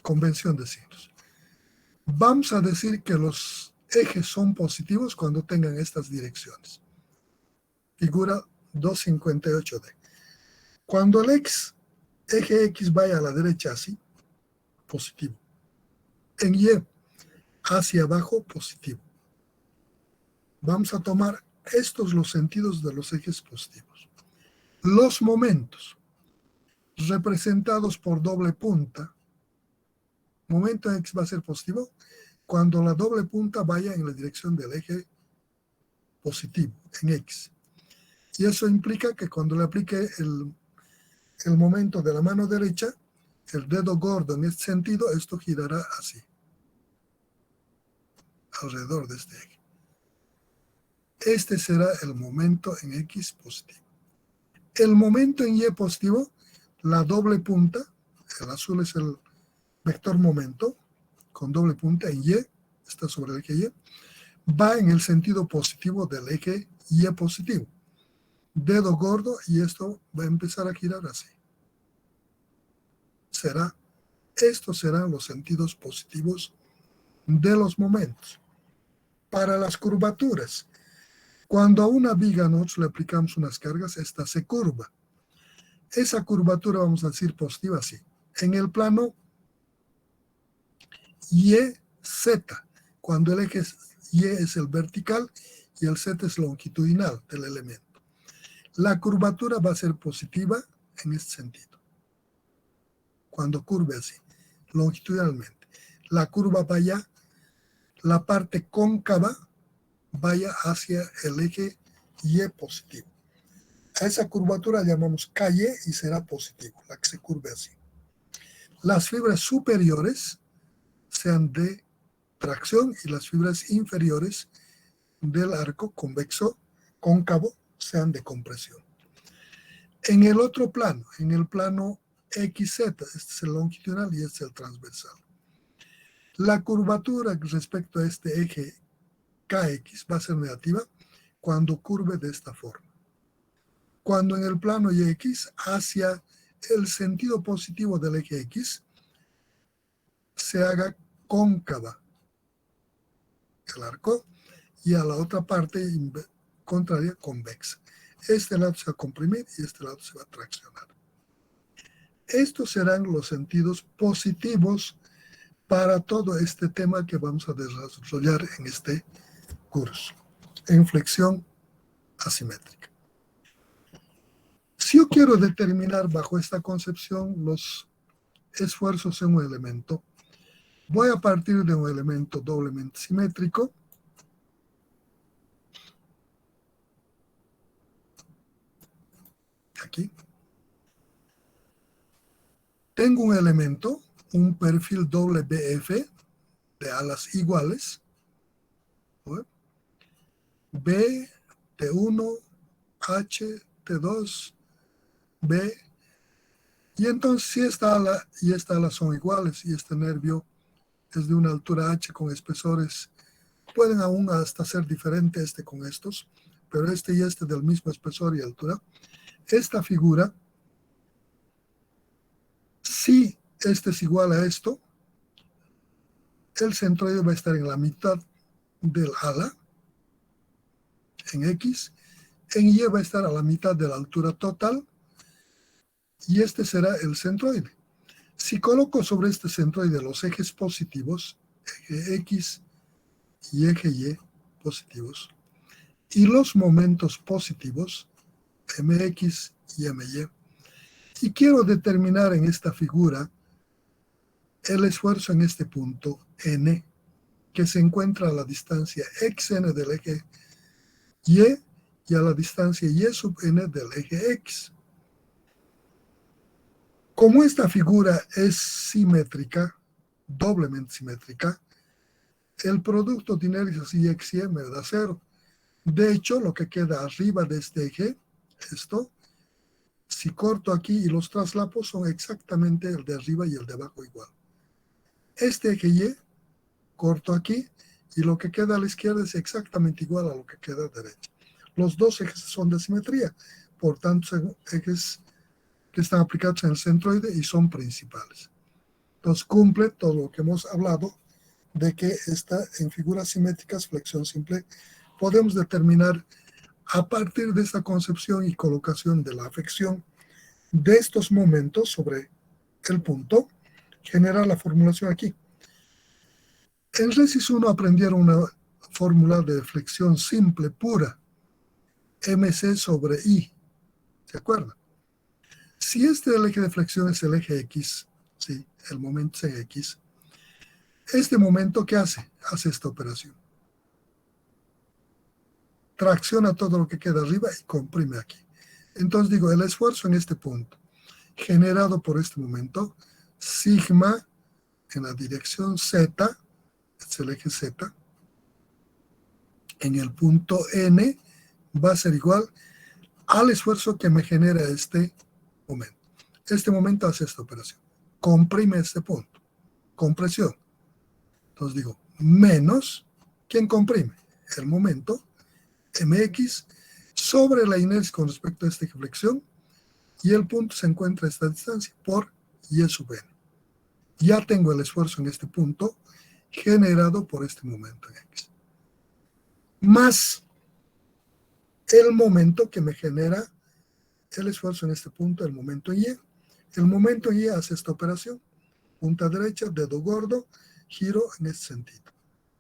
convención de signos. Vamos a decir que los ejes son positivos cuando tengan estas direcciones. Figura 258D. Cuando el eje X vaya a la derecha así, positivo. En Y, hacia abajo, positivo. Vamos a tomar estos los sentidos de los ejes positivos. Los momentos representados por doble punta, momento X va a ser positivo cuando la doble punta vaya en la dirección del eje positivo, en X. Y eso implica que cuando le aplique el momento de la mano derecha, el dedo gordo en este sentido, esto girará así, alrededor de este eje. Este será el momento en X positivo. El momento en Y positivo, la doble punta, el azul es el vector momento, con doble punta en Y, está sobre el eje Y, va en el sentido positivo del eje Y positivo. Dedo gordo y esto va a empezar a girar así. Estos serán los sentidos positivos de los momentos. Para las curvaturas, cuando a una viga nosotros le aplicamos unas cargas, esta se curva. Esa curvatura vamos a decir positiva así. En el plano YZ, cuando el eje Y es el vertical y el Z es longitudinal del elemento. La curvatura va a ser positiva en este sentido. Cuando curve así, longitudinalmente. La curva vaya, la parte cóncava vaya hacia el eje Y positivo. A esa curvatura llamamos KY y será positivo, la que se curve así. Las fibras superiores sean de tracción y las fibras inferiores del arco convexo cóncavo sean de compresión. En el otro plano, en el plano XZ, este es el longitudinal y este es el transversal. La curvatura respecto a este eje KX va a ser negativa cuando curve de esta forma. Cuando en el plano YX, hacia el sentido positivo del eje X, se haga cóncava el arco y a la otra parte contraria convexa. Este lado se va a comprimir y este lado se va a traccionar. Estos serán los sentidos positivos para todo este tema que vamos a desarrollar en este curso, en flexión asimétrica. Si yo quiero determinar bajo esta concepción los esfuerzos en un elemento, voy a partir de un elemento doblemente simétrico. Aquí. Tengo un elemento, un perfil doble BF de alas iguales. B, T1, H, T2, B. Y entonces si esta ala y esta ala son iguales y este nervio es de una altura H con espesores, pueden aún hasta ser diferentes este con estos, pero este y este del mismo espesor y altura. Esta figura, si este es igual a esto, el centroide va a estar en la mitad del ala, en X, en Y va a estar a la mitad de la altura total, y este será el centroide. Si coloco sobre este centroide los ejes positivos, eje X y eje Y positivos, y los momentos positivos, MX y MY, y quiero determinar en esta figura el esfuerzo en este punto N, que se encuentra a la distancia XN del eje Y y a la distancia Y sub N del eje X. Como esta figura es simétrica, doblemente simétrica, el producto de inercias Y, X, Y me da 0. De hecho, lo que queda arriba de este eje, esto, si corto aquí y los traslapos son exactamente el de arriba y el de abajo igual. Este eje Y, corto aquí y lo que queda a la izquierda es exactamente igual a lo que queda a la derecha. Los dos ejes son de simetría, por tanto son ejes que están aplicados en el centroide y son principales. Entonces cumple todo lo que hemos hablado de que en figuras simétricas, flexión simple, podemos determinar a partir de esta concepción y colocación de la afección de estos momentos sobre el punto, generar la formulación aquí. En Resis 1 aprendieron una fórmula de flexión simple pura, MC sobre I, ¿se acuerdan? Si el eje de flexión es el eje X, ¿sí? El momento es en X, Este momento, ¿qué hace? Hace esta operación. Tracciona todo lo que queda arriba y comprime aquí. Entonces digo, el esfuerzo en este punto, generado por este momento, sigma en la dirección Z, es el eje Z, en el punto N, va a ser igual al esfuerzo que me genera este momento. Este momento hace esta operación. Comprime este punto. Compresión. Entonces digo, menos, ¿quién comprime? El momento, mx, sobre la inercia con respecto a esta flexión, y el punto se encuentra a esta distancia por y sub n. Ya tengo el esfuerzo en este punto generado por este momento en x. Más el momento que me genera el esfuerzo en este punto, el momento en y. El momento en y hace esta operación. Punta derecha, dedo gordo, giro en este sentido.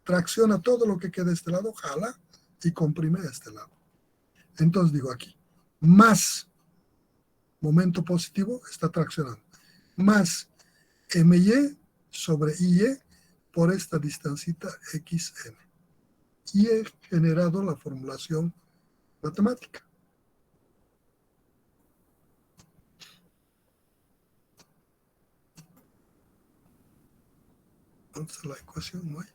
Tracciona todo lo que queda de este lado, jala y comprime de este lado. Entonces digo aquí, más momento positivo está traccionando, más my sobre IE por esta distancita xn. Y he generado la formulación matemática. ¿Dónde está la ecuación? No hay.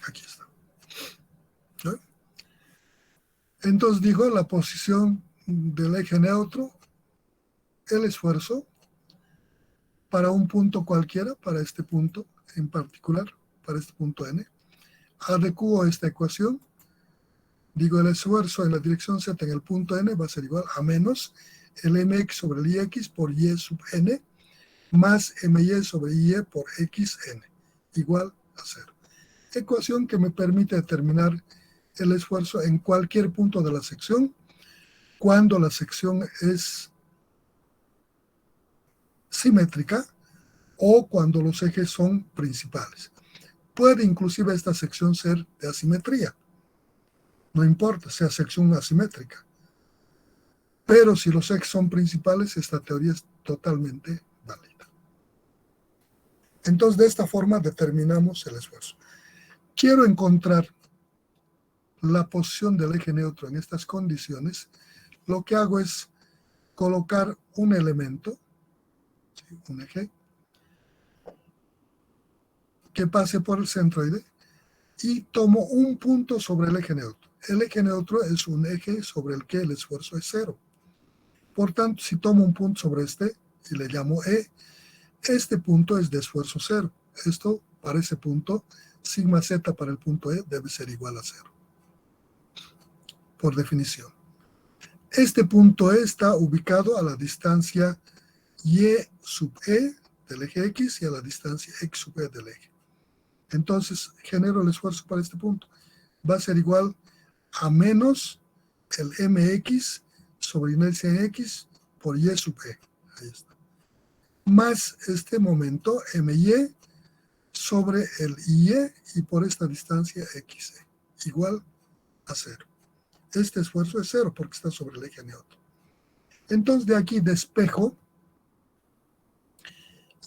Aquí está. ¿No? Entonces digo la posición del eje neutro, el esfuerzo para un punto cualquiera, para este punto en particular, para este punto n. Adecuo esta ecuación. Digo, el esfuerzo en la dirección z en el punto n va a ser igual a menos el mx sobre el ix por y sub n más my sobre y por xn, igual a 0. Ecuación que me permite determinar el esfuerzo en cualquier punto de la sección cuando la sección es simétrica o cuando los ejes son principales. Puede inclusive esta sección ser de asimetría. No importa, sea sección asimétrica. Pero si los ejes son principales, esta teoría es totalmente válida. Entonces, de esta forma determinamos el esfuerzo. Quiero encontrar la posición del eje neutro en estas condiciones. Lo que hago es colocar un elemento, ¿sí? Un eje, que pase por el centroide y tomo un punto sobre el eje neutro. El eje neutro es un eje sobre el que el esfuerzo es 0. Por tanto, si tomo un punto sobre este y le llamo E, este punto es de esfuerzo 0. Esto, para ese punto, sigma z para el punto E debe ser igual a 0. Por definición. Este punto E está ubicado a la distancia y sub E del eje X y a la distancia X sub E del eje. Entonces, genero el esfuerzo para este punto. Va a ser igual a menos el mx sobre inercia en X por Y sub E. Ahí está. Más este momento my sobre el IE y por esta distancia XE. Igual a 0. Este esfuerzo es 0 porque está sobre el eje neutro. Entonces, de aquí despejo.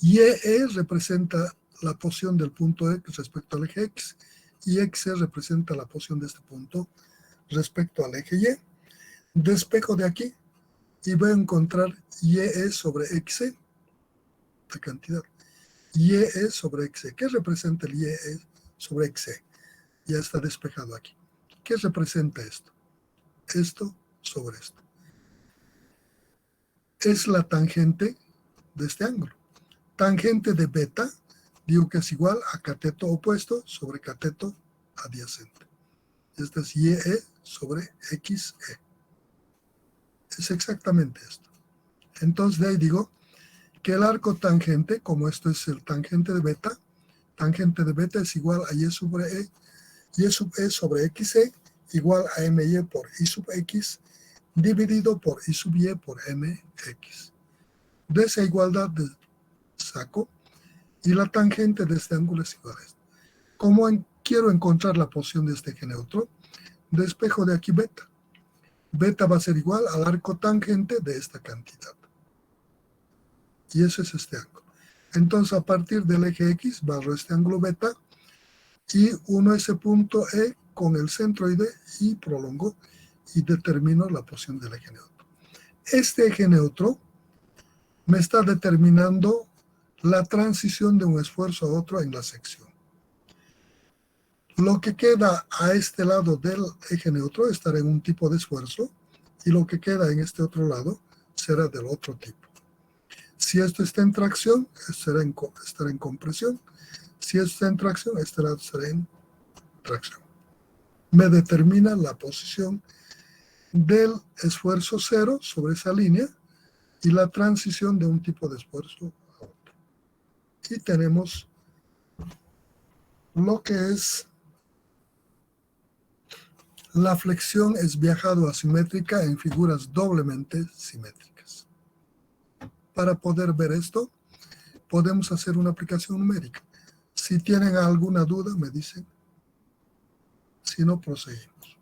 YE representa la posición del punto X respecto al eje X y XE representa la posición de este punto respecto al eje Y. Despejo de aquí y voy a encontrar YE sobre XE, la cantidad. YE sobre XE. ¿Qué representa el YE sobre XE? Ya está despejado aquí. ¿Qué representa esto? Esto sobre esto. Es la tangente de este ángulo. Tangente de beta, digo que es igual a cateto opuesto sobre cateto adyacente. Este es YE sobre XE. Es exactamente esto. Entonces de ahí digo que el arco tangente, como esto es el tangente de beta es igual a Y sobre E, Y sub E sobre XE, igual a MY por I sub X, dividido por I sub Y por MX. De esa igualdad saco, y la tangente de este ángulo es igual a esto. Como quiero encontrar la posición de este eje neutro, despejo de aquí beta. beta va a ser igual al arco tangente de esta cantidad. Y eso es este ángulo. Entonces, a partir del eje X, barro este ángulo beta y uno ese punto E con el centroide y prolongo y determino la posición del eje neutro. Este eje neutro me está determinando la transición de un esfuerzo a otro en la sección. Lo que queda a este lado del eje neutro estará en un tipo de esfuerzo y lo que queda en este otro lado será del otro tipo. Si esto está en tracción, estará en compresión. Si esto está en tracción, estará en tracción. Me determina la posición del esfuerzo cero sobre esa línea y la transición de un tipo de esfuerzo a otro. Y tenemos lo que es la flexión esbiajado asimétrica en figuras doblemente simétricas. Para poder ver esto, podemos hacer una aplicación numérica. Si tienen alguna duda, me dicen. Si no, proseguimos.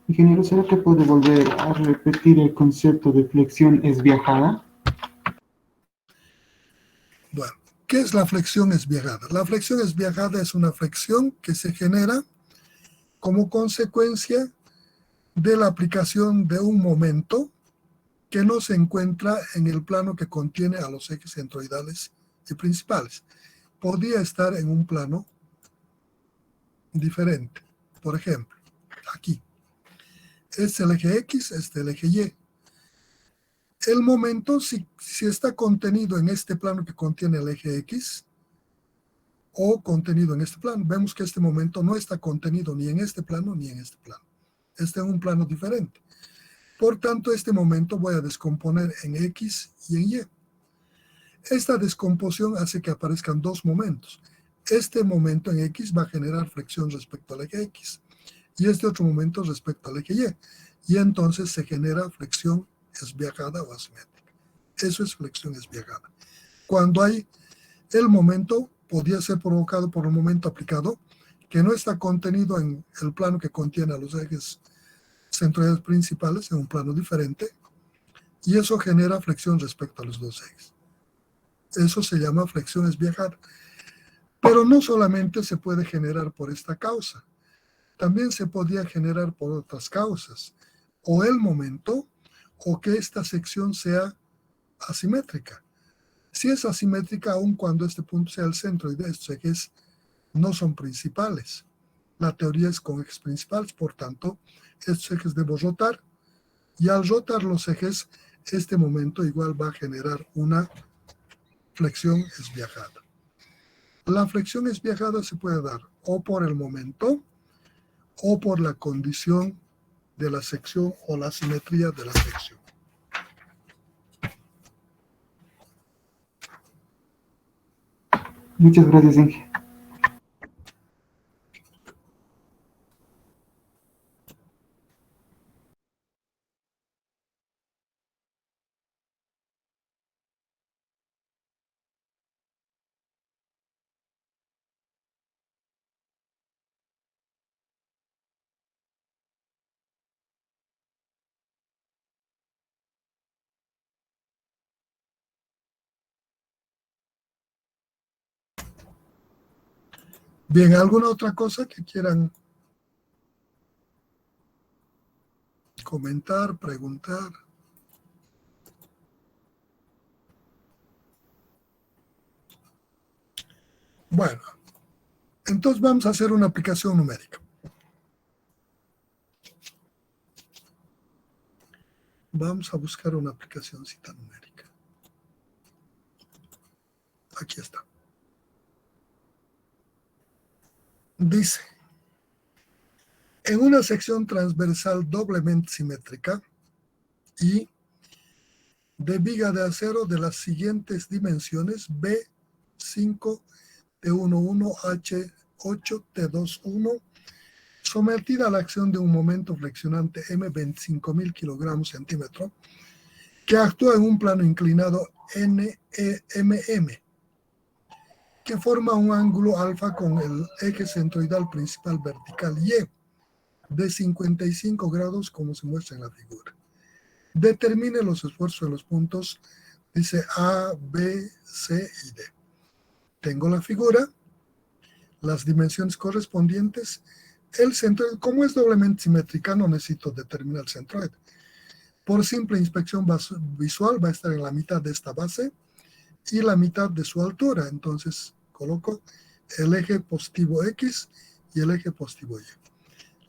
Ingeniero, ¿será que puede volver a repetir el concepto de flexión esbiajada? Bueno, ¿qué es la flexión esbiajada? La flexión esbiajada es una flexión que se genera como consecuencia de la aplicación de un momento que no se encuentra en el plano que contiene a los ejes centroidales y principales. Podría estar en un plano diferente. Por ejemplo, aquí. Este es el eje X, este es el eje Y. El momento, si está contenido en este plano que contiene el eje X o contenido en este plano, vemos que este momento no está contenido ni en este plano ni en este plano. Está en un plano diferente. Por tanto, este momento voy a descomponer en X y en Y. Esta descomposición hace que aparezcan dos momentos. Este momento en X va a generar flexión respecto al eje X y este otro momento respecto al eje Y. Y entonces se genera flexión esbiajada o asimétrica. Eso es flexión esbiajada. Cuando hay el momento, podría ser provocado por un momento aplicado que no está contenido en el plano que contiene a los ejes centroidales principales, en un plano diferente, y eso genera flexión respecto a los dos ejes. Eso se llama flexión esbiajada. Pero no solamente se puede generar por esta causa, también se podría generar por otras causas, o el momento, o que esta sección sea asimétrica. Si es asimétrica, aun cuando este punto sea el centro y de estos ejes no son principales. La teoría es con ejes principales, por tanto, estos ejes debo rotar, y al rotar los ejes, este momento igual va a generar una flexión esbiajada. La flexión esbiajada se puede dar o por el momento o por la condición de la sección o la simetría de la sección. Muchas gracias, Inge. Bien, ¿alguna otra cosa que quieran comentar, preguntar? Bueno, entonces vamos a hacer una aplicación numérica. Vamos a buscar una aplicacióncita numérica. Aquí está. Dice, en una sección transversal doblemente simétrica y de viga de acero de las siguientes dimensiones B5, T11, H8, T21, sometida a la acción de un momento flexionante M 25.000 kilogramos centímetro, que actúa en un plano inclinado NEMM. que forma un ángulo alfa con el eje centroidal principal vertical Y de 55 grados, como se muestra en la figura. Determine los esfuerzos de los puntos, dice A, B, C y D. Tengo la figura, las dimensiones correspondientes, el centroide. Como es doblemente simétrica, no necesito determinar el centroide. Por simple inspección visual va a estar en la mitad de esta base y la mitad de su altura. Entonces coloco el eje positivo X y el eje positivo Y.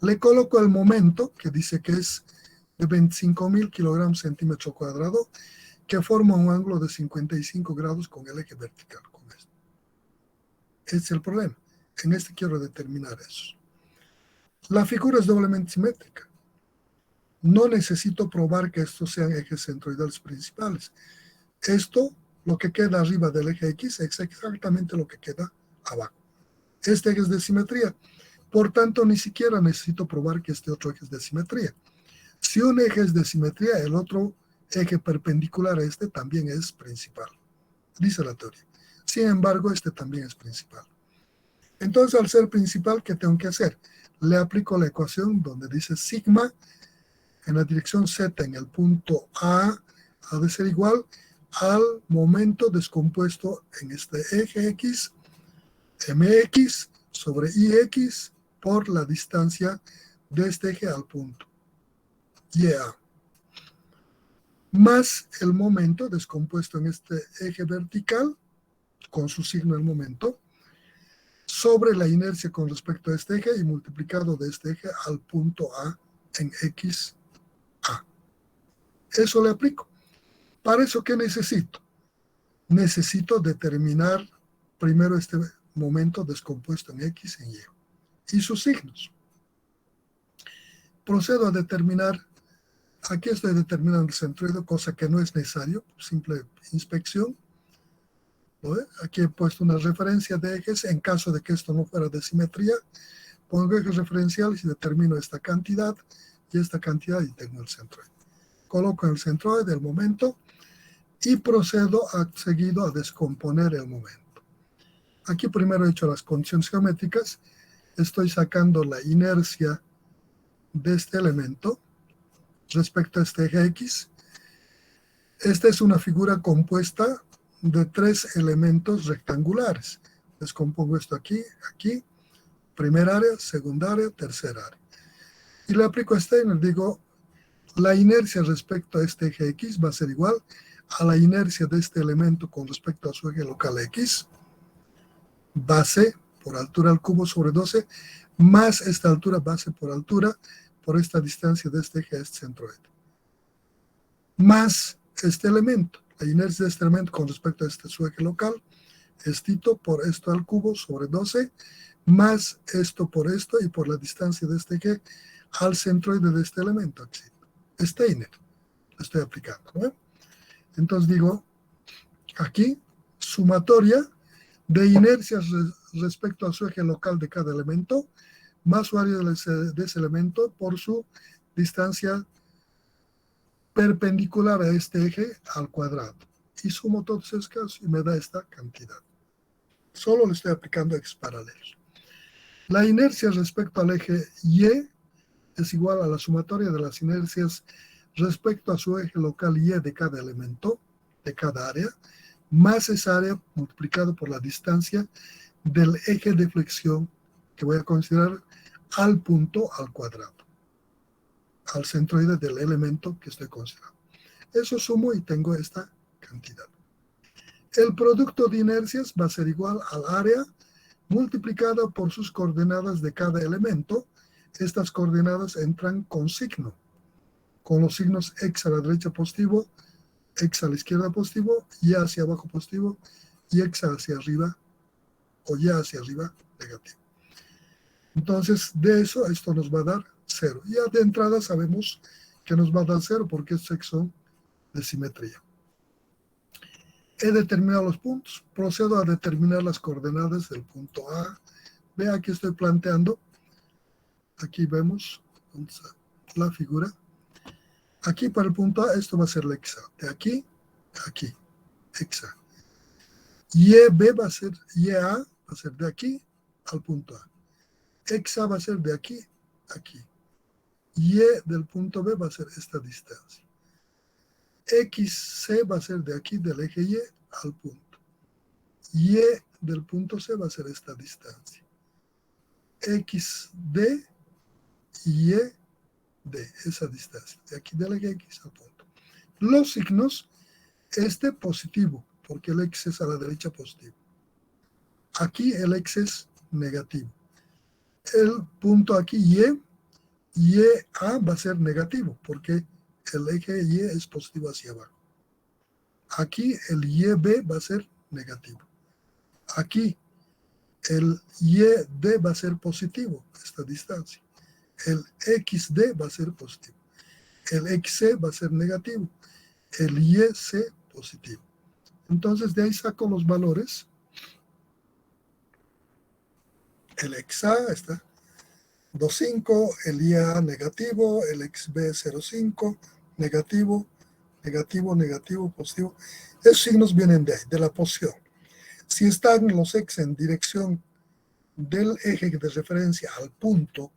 Le coloco el momento, que dice que es de 25.000 kilogramos centímetro cuadrado, que forma un ángulo de 55 grados con el eje vertical. Con esto. Este es el problema. En este quiero determinar eso. La figura es doblemente simétrica. No necesito probar que estos sean ejes centroidales principales. Esto, lo que queda arriba del eje X, es exactamente lo que queda abajo. Este eje es de simetría. Por tanto, ni siquiera necesito probar que este otro eje es de simetría. Si un eje es de simetría, el otro eje perpendicular a este también es principal, dice la teoría. Sin embargo, este también es principal. Entonces, al ser principal, ¿qué tengo que hacer? Le aplico la ecuación donde dice sigma en la dirección Z en el punto A ha de ser igual al momento descompuesto en este eje X, mx sobre ix por la distancia de este eje al punto YA, más el momento descompuesto en este eje vertical, con su signo del momento, sobre la inercia con respecto a este eje y multiplicado de este eje al punto A en XA. Eso le aplico. ¿Para eso qué necesito? Necesito determinar primero este momento descompuesto en X y en Y sus signos. Procedo a determinar, aquí estoy determinando el centroide, cosa que no es necesario, simple inspección. ¿No? Aquí he puesto una referencia de ejes, en caso de que esto no fuera de simetría, pongo ejes referenciales y determino esta cantidad y tengo el centroide. Coloco en el centroide el momento y procedo seguido a descomponer el momento. Aquí primero he hecho las condiciones geométricas, estoy sacando la inercia de este elemento respecto a este eje X. Esta es una figura compuesta de 3 elementos rectangulares. Descompongo esto aquí, aquí, primera área, segunda área, tercera área. Y le aplico a Steiner, digo, la inercia respecto a este eje X va a ser igual a la inercia de este elemento con respecto a su eje local X, base por altura al cubo sobre 12, más esta altura base por altura, por esta distancia de este eje a este centroide. Más este elemento, la inercia de este elemento con respecto a este su eje local, estito por esto al cubo sobre 12, más esto por esto y por la distancia de este eje al centroide de este elemento. Aquí. Steiner, lo estoy aplicando. ¿no? Entonces digo, aquí, sumatoria de inercias respecto a su eje local de cada elemento, más su área de ese elemento por su distancia perpendicular a este eje al cuadrado. Y sumo todos esos casos y me da esta cantidad. Solo le estoy aplicando ejes paralelos. La inercia respecto al eje Y es igual a la sumatoria de las inercias respecto a su eje local Y de cada elemento, de cada área, más esa área multiplicado por la distancia del eje de flexión que voy a considerar al punto al cuadrado, al centroide del elemento que estoy considerando. Eso sumo y tengo esta cantidad. El producto de inercias va a ser igual al área multiplicada por sus coordenadas de cada elemento. Estas coordenadas entran con signo, con los signos x a la derecha positivo, x a la izquierda positivo, y hacia abajo positivo, y x hacia arriba, o y hacia arriba negativo. Entonces, de eso, esto nos va a dar 0. Ya de entrada sabemos que nos va a dar 0 porque estos son de simetría. He determinado los puntos. Procedo a determinar las coordenadas del punto A. Ve, aquí estoy planteando. Aquí vemos la figura. Aquí para el punto A, esto va a ser la XA. De aquí a aquí, XA. YB va a ser, YA va a ser de aquí al punto A. XA va a ser de aquí a aquí. Y del punto B va a ser esta distancia. XC va a ser de aquí del eje Y al punto. Y del punto C va a ser esta distancia. XD y de esa distancia, de aquí del eje X al punto. Los signos, este positivo, porque el X es a la derecha positivo. Aquí el X es negativo. El punto aquí YA va a ser negativo, porque el eje Y es positivo hacia abajo. Aquí el YB va a ser negativo. Aquí el YD va a ser positivo, esta distancia. El XD va a ser positivo. El XC va a ser negativo. El YC positivo. Entonces de ahí saco los valores. El XA está 2,5, el IA negativo, el XB 0,5, negativo, negativo, negativo, positivo. Esos signos vienen de ahí, de la posición. Si están los X en dirección del eje de referencia al punto,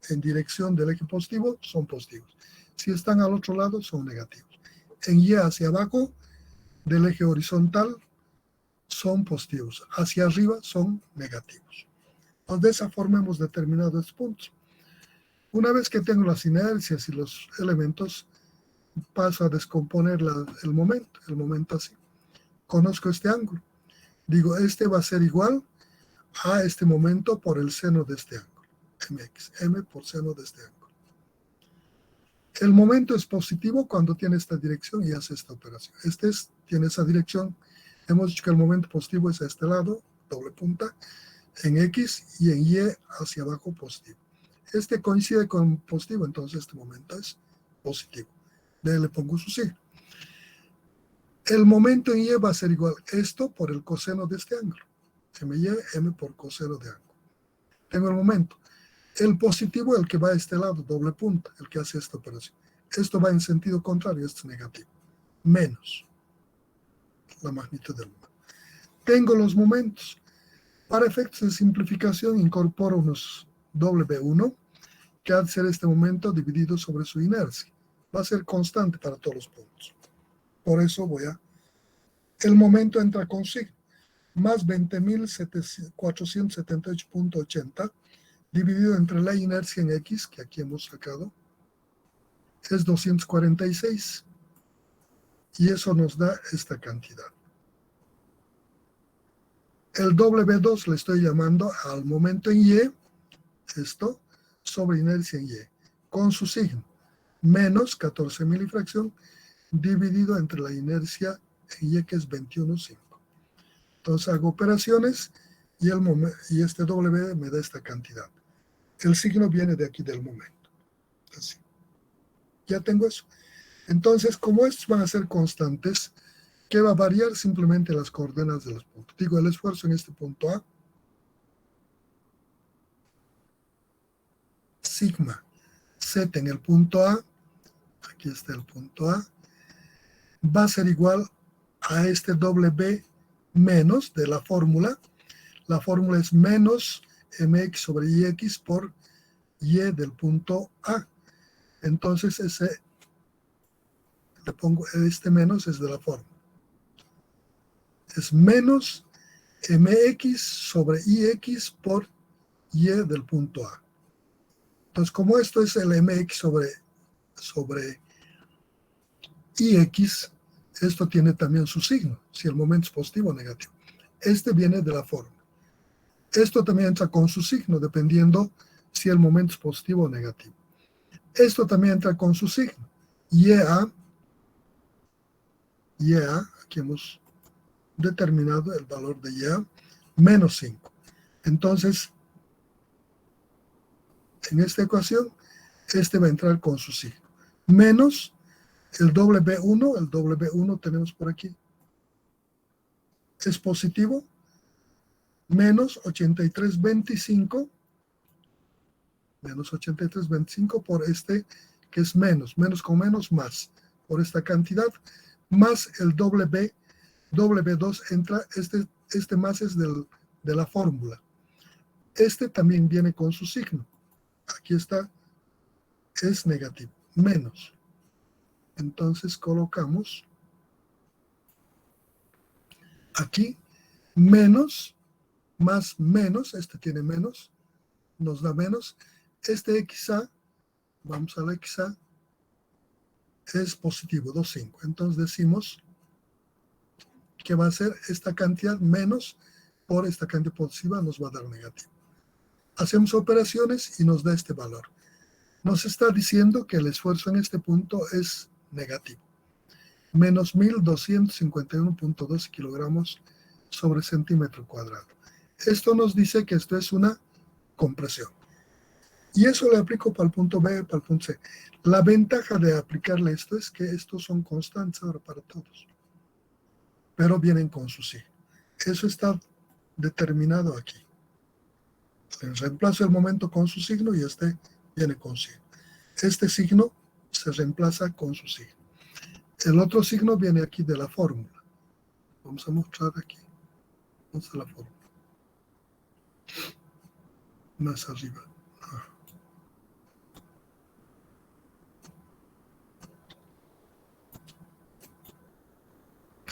en dirección del eje positivo, son positivos. Si están al otro lado, son negativos. En Y hacia abajo, del eje horizontal, son positivos. Hacia arriba, son negativos. Entonces, de esa forma hemos determinado estos puntos. Una vez que tengo las inercias y los elementos, paso a descomponer el momento así. Conozco este ángulo. Digo, este va a ser igual a este momento por el seno de este ángulo, mx, m por seno de este ángulo. El momento es positivo cuando tiene esta dirección y hace esta operación. Tiene esa dirección. Hemos dicho que el momento positivo es a este lado, doble punta, en x y en y hacia abajo positivo. Este coincide con positivo, entonces este momento es positivo. De ahí le pongo su signo. El momento en y va a ser igual esto por el coseno de este ángulo. My, m por coseno de ángulo. Tengo el momento. El positivo, el que va a este lado, doble punta, el que hace esta operación. Esto va en sentido contrario, esto es negativo. Menos la magnitud del momento. Tengo los momentos. Para efectos de simplificación, incorporo unos W1, que ha de ser este momento dividido sobre su inercia. Va a ser constante para todos los puntos. Por eso el momento entra con signo, más 20.478.80, dividido entre la inercia en X, que aquí hemos sacado, es 246. Y eso nos da esta cantidad. El W2 le estoy llamando al momento en Y, esto, sobre inercia en Y, con su signo, menos 14.000 y fracción, dividido entre la inercia en Y, que es 21,5. Entonces hago operaciones y este W me da esta cantidad. El signo viene de aquí del momento. Así. Ya tengo eso. Entonces, como estos van a ser constantes, ¿qué va a variar? Simplemente las coordenadas de los puntos. Digo, el esfuerzo en este punto A, sigma z en el punto A, aquí está el punto A, va a ser igual a este W menos de la fórmula. La fórmula es menos mx sobre ix por y del punto A. Entonces le pongo este menos, es de la fórmula. Es menos mx sobre ix por y del punto A. Entonces, como esto es el mx sobre ix, esto tiene también su signo, si el momento es positivo o negativo. Este viene de la fórmula. Esto también entra con su signo, dependiendo si el momento es positivo o negativo. Esto también entra con su signo. YA, aquí hemos determinado el valor de YA, menos 5. Entonces, en esta ecuación, este va a entrar con su signo. Menos el W1 tenemos por aquí. Es positivo, menos 83,25, por este que es menos con menos, más, por esta cantidad, más el W2 entra, Este más es de la fórmula. Este también viene con su signo. Aquí está, es negativo, menos. Entonces colocamos aquí menos, más menos, este tiene menos, nos da menos. Este XA, vamos a la XA, es positivo, 2,5. Entonces decimos que va a ser esta cantidad menos por esta cantidad positiva, nos va a dar negativo. Hacemos operaciones y nos da este valor. Nos está diciendo que el esfuerzo en este punto es negativo. Menos 1.251.12 kilogramos sobre centímetro cuadrado. Esto nos dice que esto es una compresión. Y eso le aplico para el punto B, para el punto C. La ventaja de aplicarle esto es que estos son constantes ahora para todos, pero vienen con su signo. Eso está determinado aquí. Reemplazo el momento con su signo y este viene con signo. Este signo se reemplaza con su signo. El otro signo viene aquí de la fórmula. Vamos a mostrar aquí. Vamos a la fórmula. Más arriba.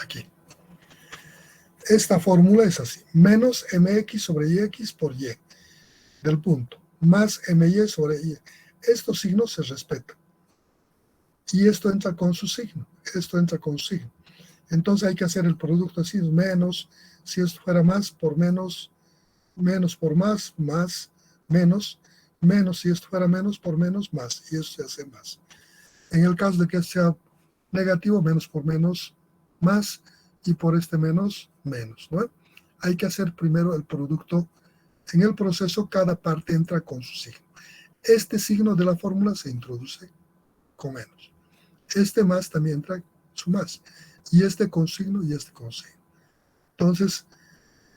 Aquí. Esta fórmula es así. Menos mx sobre yx por y del punto. Más my sobre y. Estos signos se respetan. Y esto entra con su signo. Esto entra con su signo. Entonces hay que hacer el producto así. Menos, si esto fuera más por menos, menos por más, más, menos, menos, si esto fuera menos por menos, más. Y eso se hace más. En el caso de que sea negativo, menos por menos, más, y por este menos, menos, ¿no? Hay que hacer primero el producto. En el proceso, cada parte entra con su signo. Este signo de la fórmula se introduce con menos. Este más también entra su más. Y este con signo y este con signo. Entonces,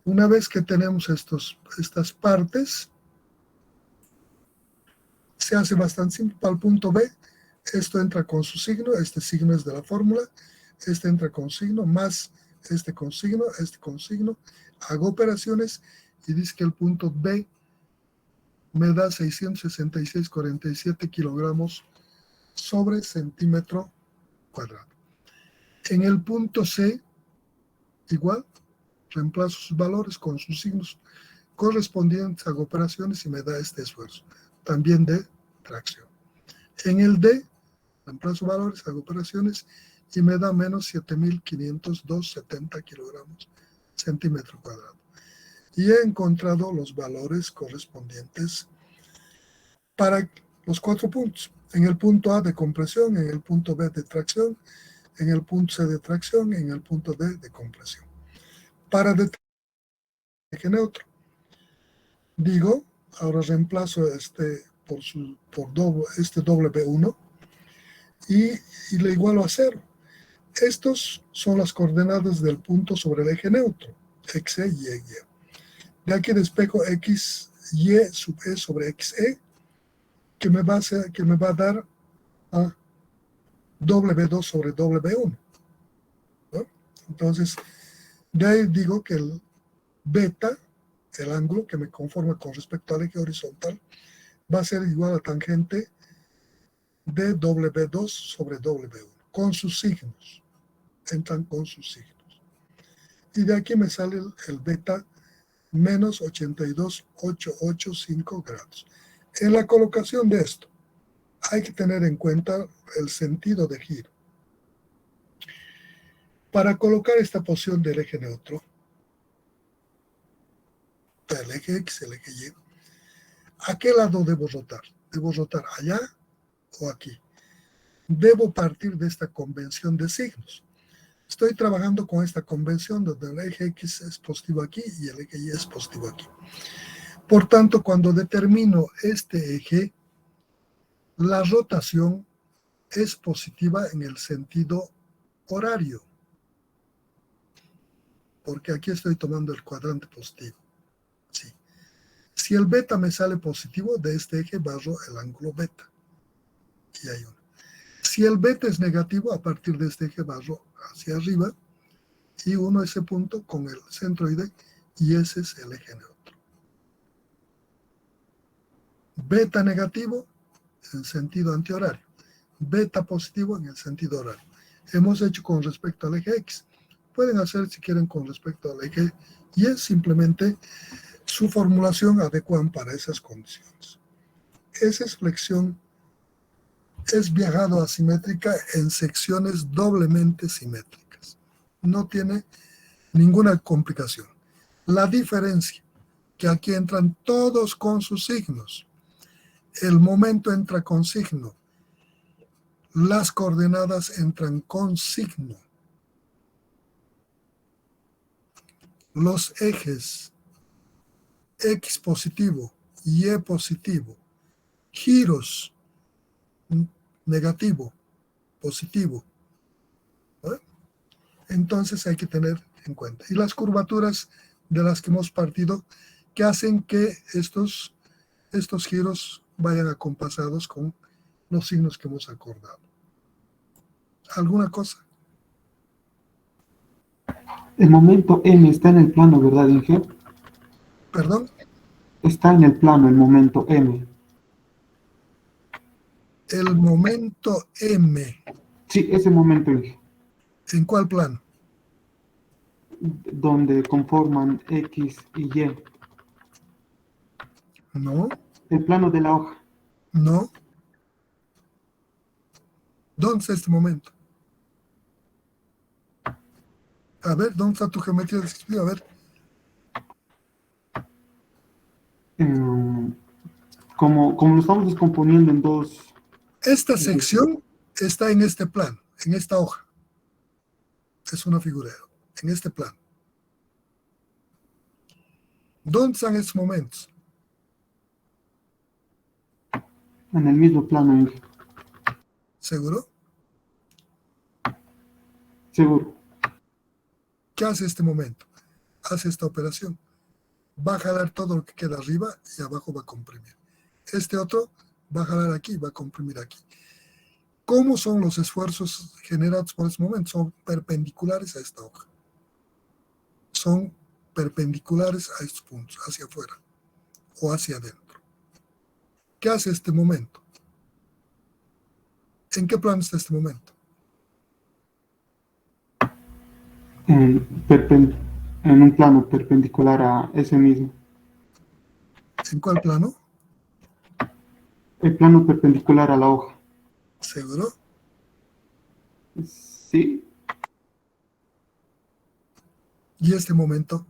una vez que tenemos estas partes, se hace bastante simple. Para el punto B, esto entra con su signo, este signo es de la fórmula, este entra con signo, más este con signo, hago operaciones y dice que el punto B me da 666,47 kilogramos sobre centímetro cuadrado. En el punto C, igual, reemplazo sus valores con sus signos correspondientes, hago operaciones y me da este esfuerzo, también de tracción. En el D, reemplazo valores, hago operaciones y me da menos 7.502,70 kilogramos centímetro cuadrado. Y he encontrado los valores correspondientes para los 4 puntos. En el punto A de compresión, en el punto B de tracción, en el punto C de tracción, en el punto D de compresión. Para determinar el eje neutro, digo, ahora reemplazo este por este W1 y le igualo a 0. Estos son las coordenadas del punto sobre el eje neutro, xe, y, y. De aquí despejo x, y sub e sobre xe, que me va a dar a W2 sobre W1. ¿No? Entonces, de ahí digo que el beta, el ángulo que me conforma con respecto al eje horizontal, va a ser igual a tangente de W2 sobre W1, con sus signos. Entran con sus signos. Y de aquí me sale el beta menos 82,885 grados. En la colocación de esto, hay que tener en cuenta el sentido de giro. Para colocar esta posición del eje neutro, el eje X, el eje Y, ¿a qué lado debo rotar? ¿Debo rotar allá o aquí? Debo partir de esta convención de signos. Estoy trabajando con esta convención donde el eje X es positivo aquí y el eje Y es positivo aquí. Por tanto, cuando determino este eje, la rotación es positiva en el sentido horario, porque aquí estoy tomando el cuadrante positivo. Sí. Si el beta me sale positivo, de este eje barro el ángulo beta. Y hay uno. Si el beta es negativo, a partir de este eje barro hacia arriba y uno ese punto con el centroide, y ese es el eje neutro. Beta negativo en sentido antihorario, beta positivo en el sentido horario. Hemos hecho con respecto al eje X. Pueden hacer si quieren con respecto al eje Y, simplemente su formulación adecuan para esas condiciones. Esa es flexión, es viajado asimétrica en secciones doblemente simétricas. No tiene ninguna complicación. La diferencia, que aquí entran todos con sus signos. El momento entra con signo. Las coordenadas entran con signo. Los ejes X positivo, Y positivo, giros negativo, positivo, ¿no? Entonces hay que tener en cuenta. Y las curvaturas de las que hemos partido, que hacen que estos giros vayan acompasados con los signos que hemos acordado. ¿Alguna cosa? El momento M está en el plano, ¿verdad, Inge? ¿Perdón? Está en el plano el momento M. El momento M. Sí, ese momento, Inge. ¿En cuál plano? Donde conforman X y Y. No, El plano de la hoja. no. ¿Dónde está este momento? A ver, ¿dónde está tu geometría descriptiva? A ver. Como lo estamos descomponiendo en dos. Esta sección está en este plano, en esta hoja. Es una figura, en este plano. ¿Dónde están estos momentos? En el mismo plano, Inge. ¿Seguro? Seguro. ¿Qué hace este momento? Hace esta operación. Va a jalar todo lo que queda arriba y abajo va a comprimir. Este otro va a jalar aquí y va a comprimir aquí. ¿Cómo son los esfuerzos generados por este momento? Son perpendiculares a esta hoja. Son perpendiculares a estos puntos, hacia afuera o hacia adentro. ¿Qué hace este momento? ¿En qué plano está este momento? En un plano perpendicular a ese mismo. ¿En cuál plano? El plano perpendicular a la hoja. ¿Seguro? Sí. ¿Y este momento?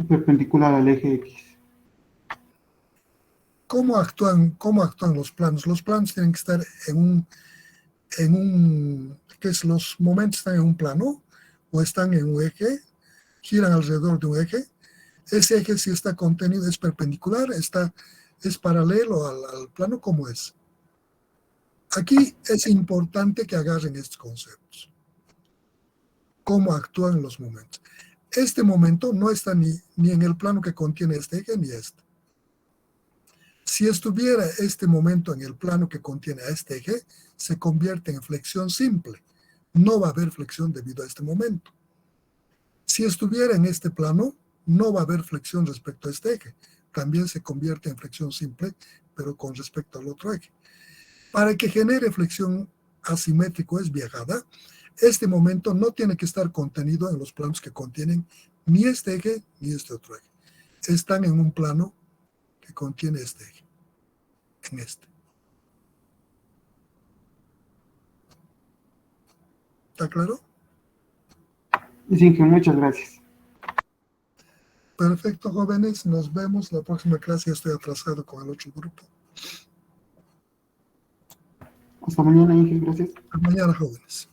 Perpendicular al eje X. ¿Cómo actúan los planos? Los planos tienen que estar los momentos están en un plano o están en un eje, giran alrededor de un eje. Ese eje, si está contenido, es perpendicular, es paralelo al plano. ¿Cómo es? Aquí es importante que agarren estos conceptos. ¿Cómo actúan los momentos? Este momento no está ni en el plano que contiene este eje ni este. Si estuviera este momento en el plano que contiene a este eje, se convierte en flexión simple. No va a haber flexión debido a este momento. Si estuviera en este plano, no va a haber flexión respecto a este eje. También se convierte en flexión simple, pero con respecto al otro eje. Para que genere flexión asimétrico es viajada, este momento no tiene que estar contenido en los planos que contienen ni este eje ni este otro eje. Están en un plano que contiene este eje, en este. ¿Está claro? Sí, muchas gracias. Perfecto, jóvenes. Nos vemos la próxima clase. Ya estoy atrasado con el otro grupo. Hasta mañana, Inge. Gracias. Hasta mañana, jóvenes.